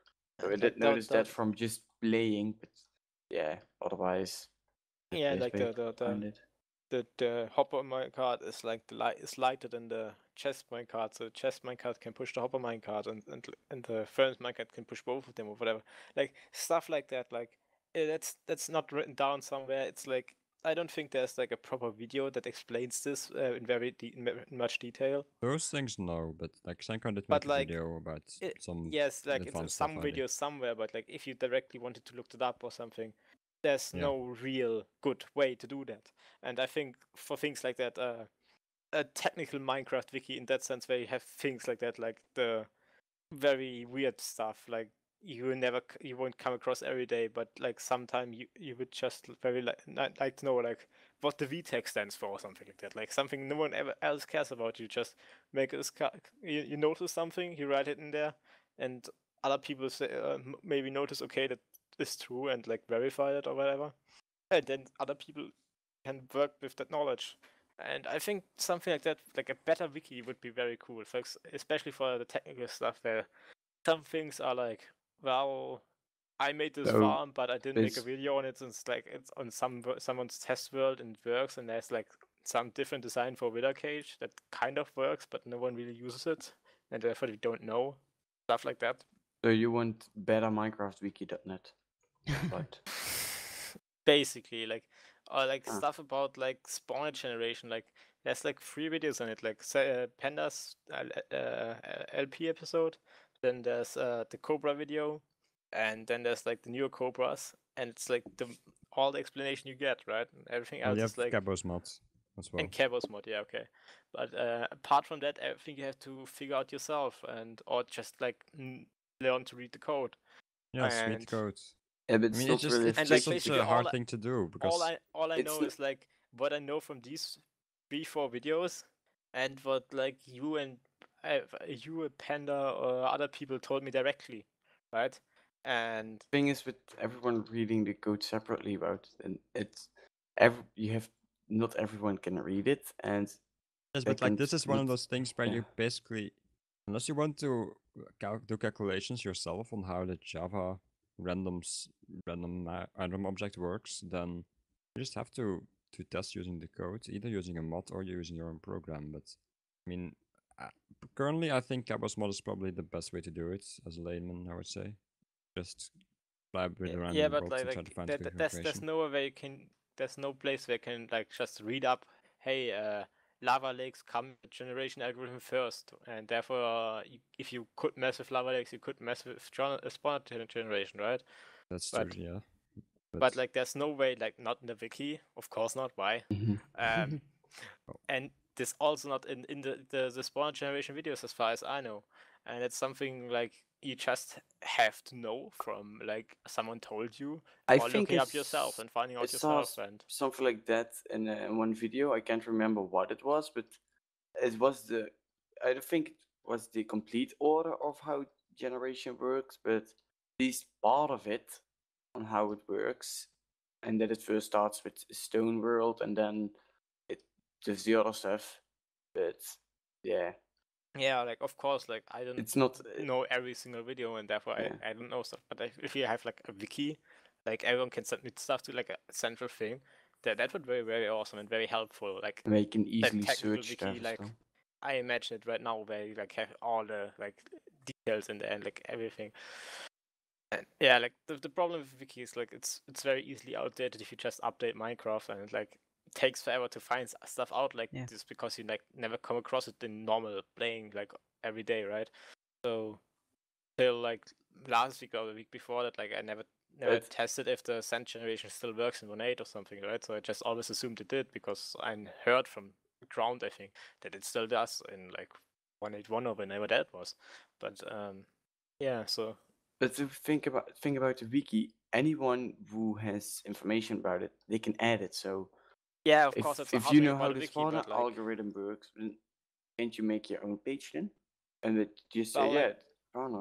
So I did notice that from just playing, but yeah, otherwise, yeah, like behind it. the hopper minecart is like is lighter than the chest minecart, so the chest minecart can push the hopper minecart, and the furnace minecart can push both of them or whatever. Like stuff like that. Like that's not written down somewhere. It's like, I don't think there's like a proper video that explains this in in much detail. Those things, no, but like Sanka did But make a like, video about some yes, like it's in advanced some stuff, I think. video somewhere, but like if you directly wanted to look it up or something, there's Yeah. no real good way to do that. And I think for things like that, a technical Minecraft wiki in that sense, where you have things like that, like the very weird stuff, like you won't come across every day, but like sometime you would just very like to know, like, what the VTech stands for or something like that, like something no one ever else cares about. You just make this you notice something, you write it in there, and other people say maybe notice, okay, that is true, and like verify it or whatever, and then other people can work with that knowledge. And I think something like that, like a better wiki, would be very cool, folks, especially for the technical stuff, where some things are like, well, I made this So, farm, but I didn't make a this- video on it. And it's like it's on someone's test world and it works, and there's like some different design for Wither Cage that kind of works, but no one really uses it, and therefore we don't know stuff like that. So you want better MinecraftWiki.net? But Basically, like, or like Ah. stuff about like spawner generation. Like there's like 3 videos on it, like Panda's LP episode. Then there's the Cobra video, and then there's like the newer Cobras, and it's like all the explanation you get, right? And everything Well, else you is have like, Cabos mods as well. and Cabos mod, yeah, okay. But apart from that, everything you have to figure out yourself, and or just like learn to read the code. Yeah, sweet and- codes. yeah, but I it's mean, not it's just really it's And, just like, such basically a hard all thing to do because all I it's know not- is like what I know from these 3-4 videos, and what like you and a Panda or other people told me directly, right? And thing is with everyone reading the code separately about it, and it's you have not everyone can read it, and yes, they but like can this is one of need- those things where yeah. you basically, unless you want to do calculations yourself on how the Java random object works, then you just have to test using the code, either using a mod or using your own program. But I mean, currently I think Cabos mod is probably the best way to do it as a layman. I would say, just fly with around yeah, the but world and try to find good there's calculation. no way you can. There's no place where you can like just read up, hey, lava lakes come with generation algorithm first, and therefore if you could mess with lava lakes, you could mess with spawner generation, right? That's but- true, yeah. But like, there's no way, like, not in the wiki, of course not. Why? Mhm. And this also not in the spawner generation videos, as far as I know. And it's something like you just have to know from like someone told you, I or think looking up yourself and finding I out saw yourself. And something like that in one video. I can't remember what it was, but it was I don't think it was the complete order of how generation works, but least part of it on how it works, and that it first starts with Stone World and then it does the other stuff. But yeah, Yeah, like of course, like I don't it's not. know every single video, and therefore Yeah. I don't know stuff. But if you have like a wiki, like everyone can submit stuff to like a central thing, that would be very, very awesome and very helpful. Like Where you can that easily technical search wiki, stuff. like Still. I imagine it right now, where you like have all the like details in there and like everything. And yeah, like the problem with wiki is like it's very easily outdated if you just update Minecraft, and it like takes forever to find stuff out like Yeah. this because you like never come across it in normal playing like every day, right? So till like last week or the week before that, like I never tested if the sand generation still works in 1.8 or something, right? So I just always assumed it did because I heard from the ground, I think, that it still does in like 1.8.1 or whenever that was. But yeah, so. But to think about the wiki, anyone who has information about it, they can add it. So Yeah, of course, that's if you know how the spawner algorithm works, then can't you make your own page then? And it just say, yeah,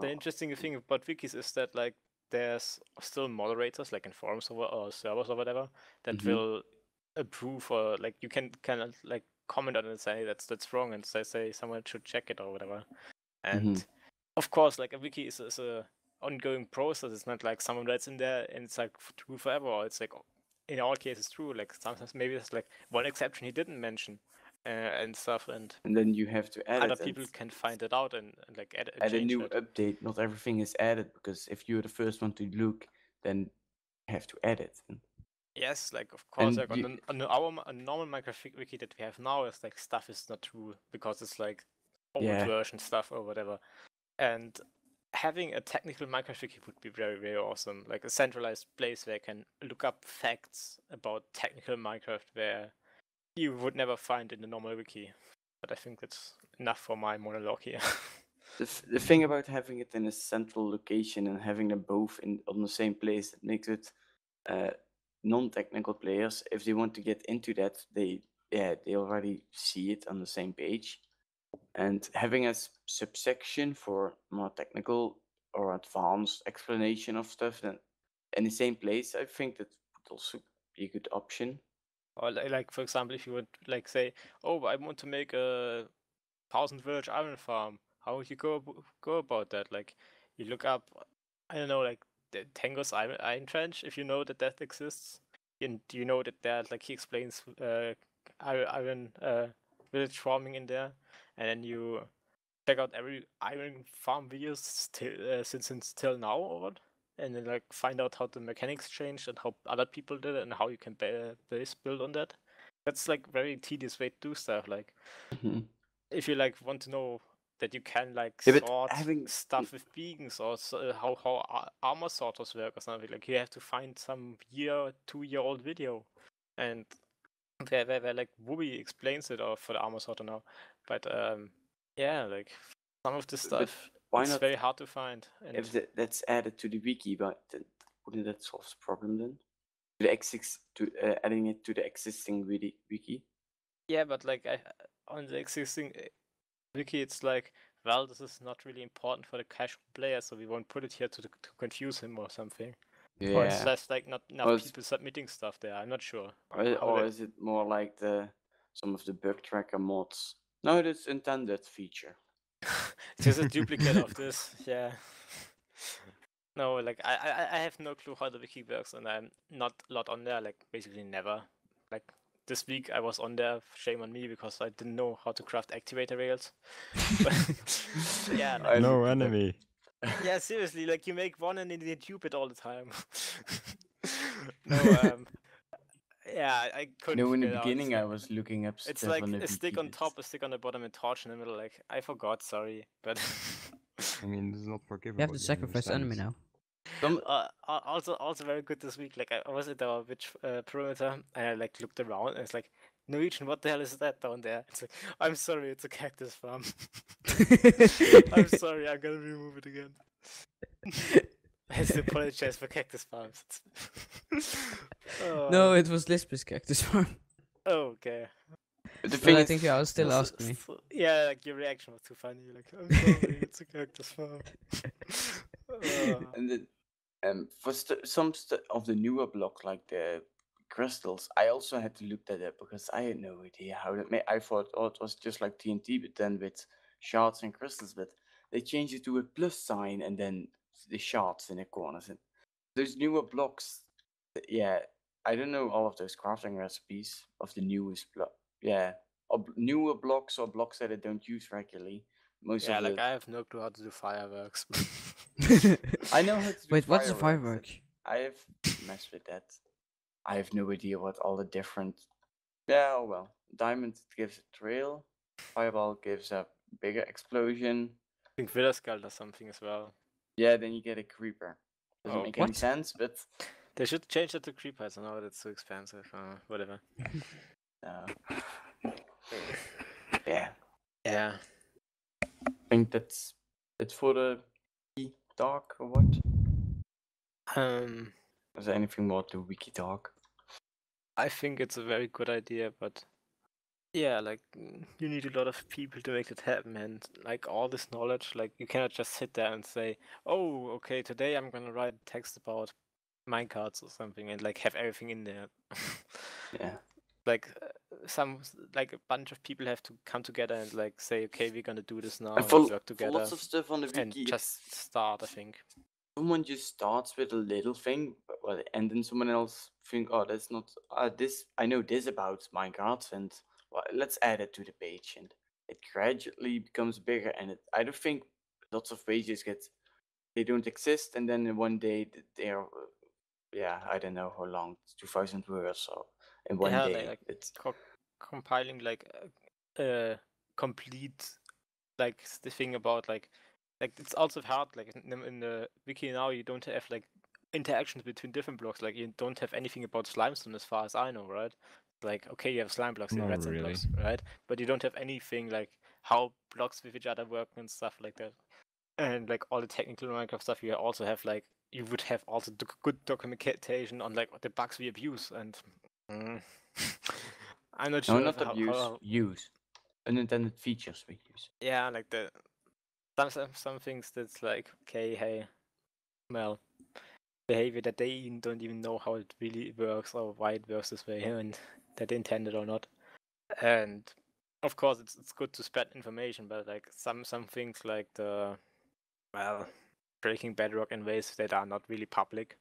the interesting thing about wikis is that like there's still moderators like in forums or servers or whatever that will approve, or like you can kind of like comment on it and say that's wrong, and say someone should check it or whatever. And of course, like a wiki is a ongoing process. It's not like someone writes in there and it's like true forever, or it's like in all cases true. Like sometimes maybe there's like one exception he didn't mention and stuff, and then you have to add other it. people can find it out and like add a new it. update. Not everything is added, because if you're the first one to look, then you have to add it. Yes, like of course, And like on a normal Minecraft wiki that we have now is like stuff is not true because it's like old version stuff or whatever. And having a technical Minecraft wiki would be very, very awesome. Like a centralized place where I can look up facts about technical Minecraft where you would never find in the normal wiki. But I think that's enough for my monologue here. The thing about having it in a central location and having them both on the same place, that makes it non-technical players, if they want to get into that, they already see it on the same page. And having a subsection for more technical or advanced explanation of stuff in the same place, I think that would also be a good option. Or like for example, if you would like say, oh, I want to make a 1,000 village iron farm, how would you go about that? Like you look up, I don't know, like the Tango's iron trench, if you know that exists, and you know that there, like he explains iron village farming in there, and then you check out every iron farm videos since till now or what, and then like find out how the mechanics changed and how other people did it and how you can base build on that. That's like very tedious way to do stuff. Like if you like want to know that you can like sort stuff with beacons or how armor sorters work or something, like you have to find some 2-year-old video, and where like Wooby explains it or for the armor sorter now. But yeah, like some of this stuff it's very hard to find. And if that's added to the wiki, but wouldn't that solve the problem then? Adding it to the existing wiki. Yeah, but like on the existing wiki, it's like, well, this is not really important for the casual player, so we won't put it here to confuse him or something. Yeah. Or it's just like not enough people submitting stuff there. I'm not sure. Or is it more like some of the bug tracker mods? No, it's intended feature. There's a duplicate of this, yeah. No, like I have no clue how the wiki works, and I'm not a lot on there, like basically never. Like this week I was on there, shame on me, because I didn't know how to craft activator rails. Yeah, like, no enemy. Yeah, seriously, like you make one and then you tube it all the time. No, yeah, I couldn't. No, in the beginning I was looking up stuff. It's like a stick on top, a stick on the bottom, and torch in the middle. Like I forgot, sorry, but I mean, this is not forgivable. You have to sacrifice enemy now. Also very good this week. Like I was at our witch perimeter and I like looked around and it's like, Norwegian, what the hell is that down there? It's like, I'm sorry, it's a cactus farm. I'm sorry, I'm gonna remove it again. I have to apologize for cactus farms. No, it was Lisbeth's cactus farm. Oh, okay. But the thing I think I was still asking me. Yeah, like your reaction was too funny. Like, I'm sorry, it's a cactus farm. And For some of the newer blocks, like the crystals, I also had to look that up because I had no idea how that made. I thought, oh, it was just like TNT, but then with shards and crystals. But they changed it to a plus sign and then the shards in the corners. And those newer blocks, yeah, I don't know all of those crafting recipes of the newest block. Yeah, or newer blocks or blocks that I don't use regularly. Most Yeah, of like the I have no clue how to do fireworks. I know how to do Wait, what's a fireworks. firework? I have messed with that. I have no idea what all the different. Yeah, oh well. Diamond gives a trail. Fireball gives a bigger explosion. I think Villa Skull does something as well. Yeah, then you get a creeper. Doesn't Oh, make any what? sense, but They should change that to creepers. I know that's too expensive. Whatever. yeah. Yeah. I think that's it for the talk or what? Is there anything more to wiki talk? I think it's a very good idea, but yeah, like you need a lot of people to make it happen, and like all this knowledge, like you cannot just sit there and say, "Oh, okay, today I'm gonna write text about minecarts or something," and like have everything in there. Yeah. Like like a bunch of people have to come together and like say, "Okay, we're gonna do this now," And and for work together, lots of stuff on the and wiki, just start. I think. someone just starts with a little thing, well, and then someone else think, oh, that's not this. I know this about Minecraft, and well, let's add it to the page, and it gradually becomes bigger. And I don't think lots of pages they don't exist, and then in one day they're yeah, I don't know how long, 2,000 words, or in one Yeah, day like it's compiling like complete like the thing about like it's also hard like in the wiki now you don't have like interactions between different blocks, like you don't have anything about slimestone as far as I know, right? Like okay, you have slime blocks and Not redstone really. blocks, right? But you don't have anything like how blocks with each other work and stuff like that. And like all the technical Minecraft stuff, you also have like you would have also good documentation on like the bugs we abuse, and I'm not no, sure not if abuse, use unintended features we use. yeah, like the some things that's like okay, hey, well, behavior that they don't even know how it really works or why it works this way and that they intended or not. And of course, it's good to spread information, but like some things like the breaking bedrock in ways that are not really public.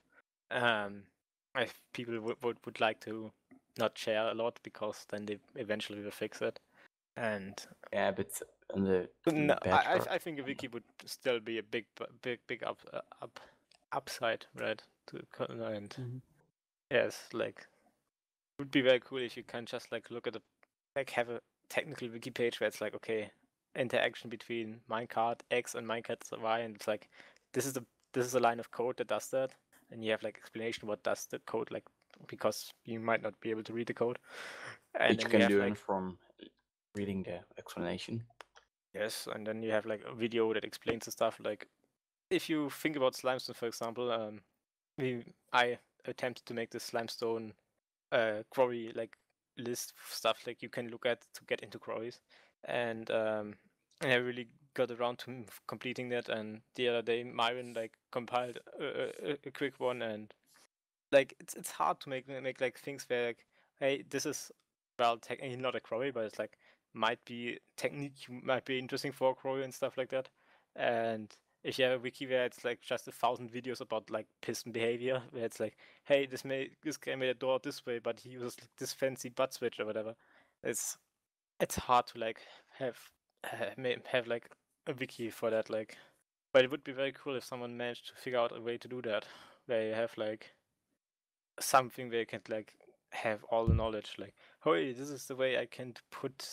If people would like to not share a lot because then they eventually will fix it. And Yeah, but on the no, bedrock. I think a wiki would still be a big upside, right? And yes, like it would be very cool if you can just like look at have a technical wiki page where it's like okay, interaction between minecart X and minecart Y, and it's like this is a line of code that does that, and you have like explanation what does the code like because you might not be able to read the code, and Which then can you have learn like from reading the explanation. yes, and then you have like a video that explains the stuff. Like if you think about slimestone, for example, I attempted to make this slimestone quarry like list of stuff like you can look at to get into quarries, and I really got around to completing that. And the other day, Myron like compiled a quick one, and like it's hard to make like things where like hey, this is well technically not a quarry, but it's like might be technique might be interesting for a quarry and stuff like that. And if you have a wiki where it's like just 1,000 videos about like piston behavior, where it's like, hey, this guy made a door this way, but he uses like, this fancy butt switch or whatever. It's hard to like have have like a wiki for that. Like, but it would be very cool if someone managed to figure out a way to do that, where you have like something where you can like have all the knowledge. Like, hey, this is the way I can put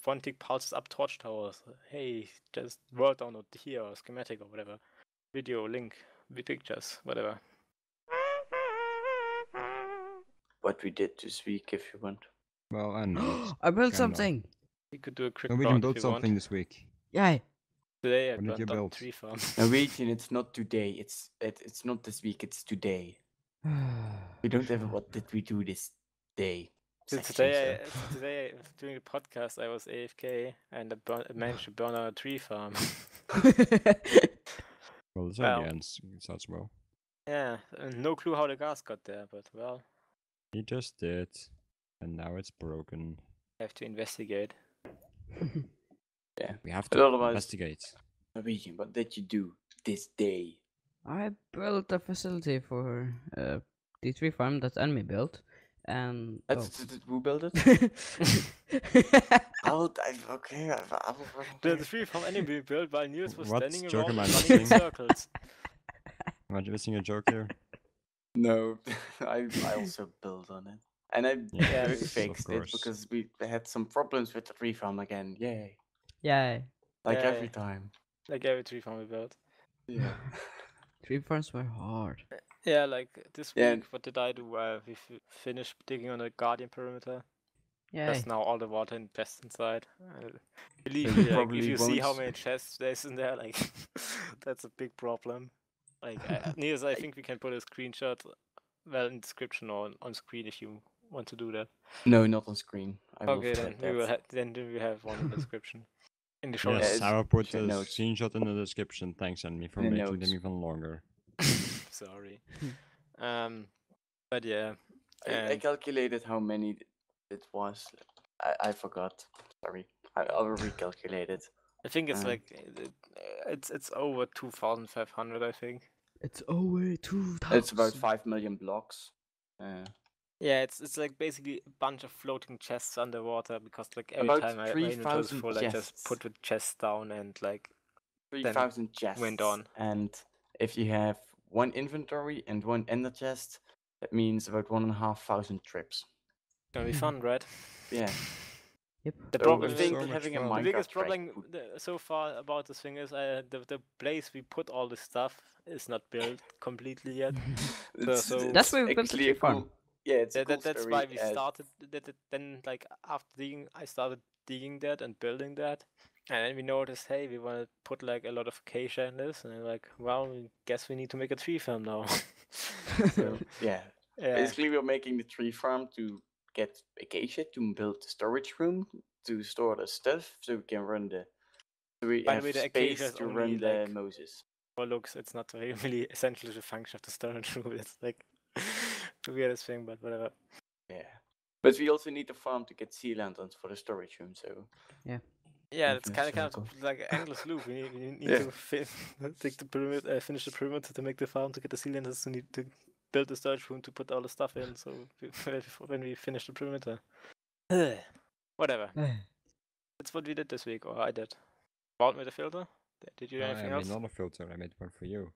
one tick pulses up torch towers. Hey, just word download here or schematic or whatever. Video, link, pictures, whatever. What we did this week, if you want. Well, I know. I built Kinda. something. You could do a quick Norwegian round built if you something want. this week. Yay. Today I What did you burnt down build? 3 farms. Norwegian, it's not today. It's not this week. It's today. We don't have a what did we do this day. section, Today, so. today during the podcast, I was AFK and I managed to burn out a tree farm. Well, it's Well. at the end. It sounds well. Yeah, no clue how the gas got there, but well, He just did. And now it's broken. have to investigate. Yeah. We have But to otherwise, investigate. Norwegian, what did you do this day? I built a facility for the tree farm that enemy built, and Who built it? Okay. I will work on The that. tree farm enemy built while Niels was What standing joke around am I running in missing? circles. Am I missing a joke here? No, I also built on it, and I Yeah, bug of fixed it course. because we had some problems with the tree farm again. Yay! Yay. Like Yay. every time. Like every tree farm we built. Yeah. Tree farms were hard. Yeah, like this Yeah. week, what did I do? We finished digging on the guardian perimeter. Yay. Just now all the water and chests inside. Believe So me, you like, if probably you see how won't- many chests there's in there, like that's a big problem. Like Niels, I think we can put a screenshot, well, in description or on screen if you want to do that. No, not on screen. I will Okay, then forget we will that. then we have one in the description. In the show Yes, notes. it's I will put show the notes. screenshot in the description. Thanks, Enemy, for In the making them notes. even longer. Sorry. But yeah. I And calculated how many it was. I forgot. Sorry. I'll recalculate it. I think it's Uh, like it's over 2,500. I think. It's over 2,000. It's about 5 million blocks. Yeah, it's like basically a bunch of floating chests underwater because like every About time my inventory was 3,000 full, I just chests. put the chests down and like 3,000 chests. went on. And if you have one inventory and one ender chest, that means about 1,500 trips. Gonna be fun, right? Yeah. Yep. The So problem I is think so much having a fun. the Minecraft biggest track problem would- so far about this thing is the place we put all this stuff is not built completely yet. So- That's why we built the actually tree a cool. farm. Yeah, it's a cool that's story. why we started then like after digging I started digging that and building that, and then we noticed, hey, we want to put like a lot of acacia in this, and I'm like, well, we guess we need to make a tree farm now. So Yeah. yeah, Basically, we're making the tree farm to get acacia to build the storage room to store the stuff, so we can run the. So we By the have way, the space acacia is to only, run the like, Moses. for looks, it's not really essentially the function of the storage room. It's like the weirdest thing, but whatever. Yeah. But we also need the farm to get sea lanterns for the storage room, so. Yeah, Kind it's of kind circle. of like an endless loop. We need Yeah. to take the pyramid, finish the perimeter to make the farm to get the cylinders. We need to build the storage room to put all the stuff in. So when we finish the perimeter, whatever. That's what we did this week, or I did. Wout made a filter. Did you do I anything made else? another filter. I made one for you.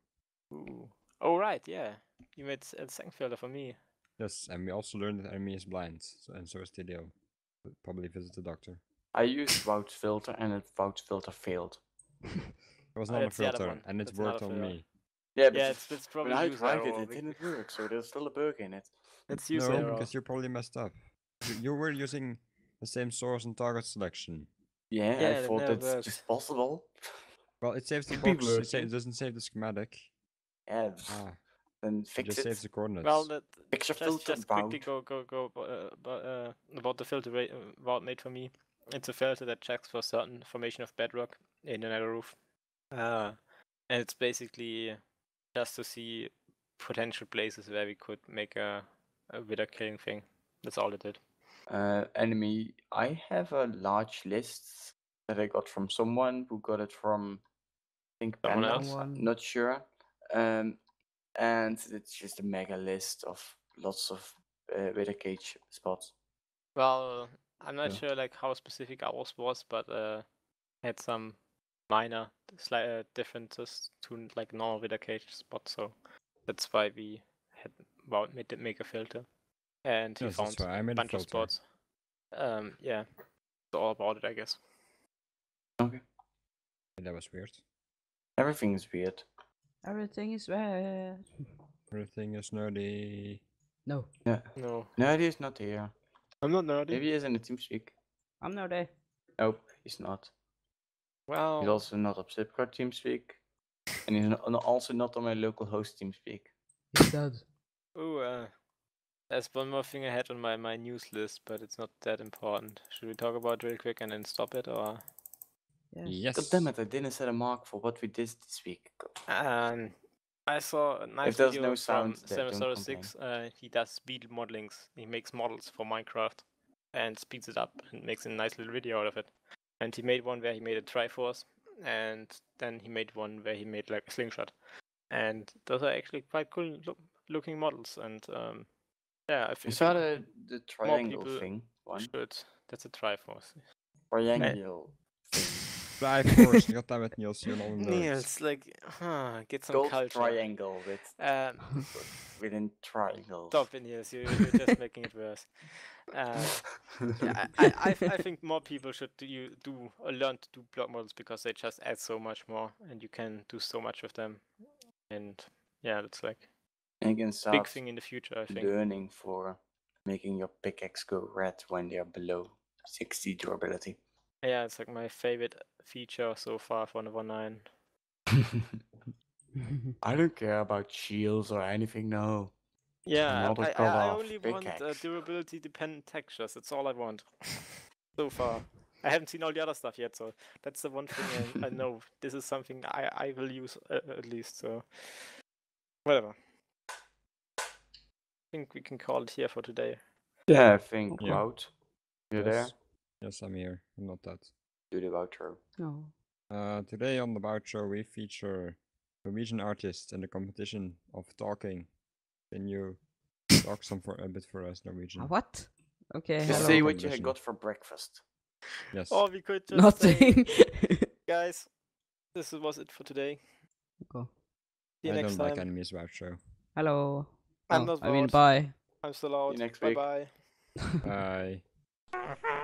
Ooh. Oh right, yeah. You made a second filter for me. Yes, and we also learned that Enemy is blind, and so is TDO. We'll probably visit the doctor. I used Wout's filter and Wout's filter failed. It was Oh, not a that's the other filter, one. and it That's worked another on filter. me. Yeah, but Yeah, it's probably when I user tried error. it didn't work, so there's still a bug in it. It's user No, error. because you probably messed up. You were using the same source and target selection. Yeah, Yeah, I that thought never that's works. just possible. Well, it saves the Could be box. working. It doesn't save the schematic. Yeah, Ah, then it fix just it. saves the coordinates. Well, Picture filter just quickly Wout. go about the filter Wout made for me. It's a filter that checks for certain formation of bedrock in the nether roof. And it's basically just to see potential places where we could make a wither killing thing. That's all it did. Enemy. I have a large list that I got from someone who got it from, I think, Someone Panda. else? Someone. Not sure. And it's just a mega list of lots of wither cage spots. Well, I'm not Yeah. sure like how specific ours was, but had some minor slight differences to like normal wither cage spots, so that's why we had make a filter, and he Yes, found that's why I made a bunch of filter. spots. Yeah, it's all about it, I guess. Okay. That was weird. Everything is weird. Everything is red. Everything is nerdy. No, Yeah. No, Nerdy is not here. I'm not nerdy. Maybe he is in the TeamSpeak. I'm not there. Nope, he's not. Well, He's also not on Zipcard TeamSpeak. And he's also not on my local host TeamSpeak. He's dead. ooh, there's one more thing I had on my news list, but it's not that important. Should we talk about it real quick and then stop it, or? Yes. Yes. God damn it, I didn't set a mark for what we did this week. I I saw a nice there's video no from sound, don't Samus 6. He does beetle modelings. He makes models for Minecraft and speeds it up and makes a nice little video out of it. And he made one where he made a Triforce, and then he made one where he made like a slingshot. And those are actually quite cool looking models. And yeah, I You think saw the triangle people thing one? should. That's a Triforce. Triangle thing. Triforce, goddammit, Niels, you're not a nerd. Niels, like, get some Gold culture. triangle Um, within triangles. Stop it, Niels. You're just making it worse. Yeah, I think more people should do or learn to do block models because they just add so much more, and you can do so much with them. And yeah, it's like And you can big start thing in the future. I think. learning for making your pickaxe go red when they are below 60 durability. Yeah, it's like my favorite feature so far for 1.9. I don't care about shields or anything, no. Yeah, Models I cut off, only want pickaxe. durability dependent textures. That's all I want so far. I haven't seen all the other stuff yet, so that's the one thing I know. This is something I will use at least. So whatever. I think we can call it here for today. Yeah, I think Yeah. Wout, you're there? Yes, I'm here. I'm not that. Do the outro. No. Today on the Wout Show, we feature Norwegian artists in the competition of talking. Can you talk a bit for us, Norwegian? What? Okay, Just hello. say what you Competition. got for breakfast. Yes. Or we could just say, Nothing. guys, this was it for today. Go. See you I next don't like time. enemies Wout Show. Hello. I'm Oh, not I mean, Wout. bye. I'm still out. next Bye week. bye. Bye.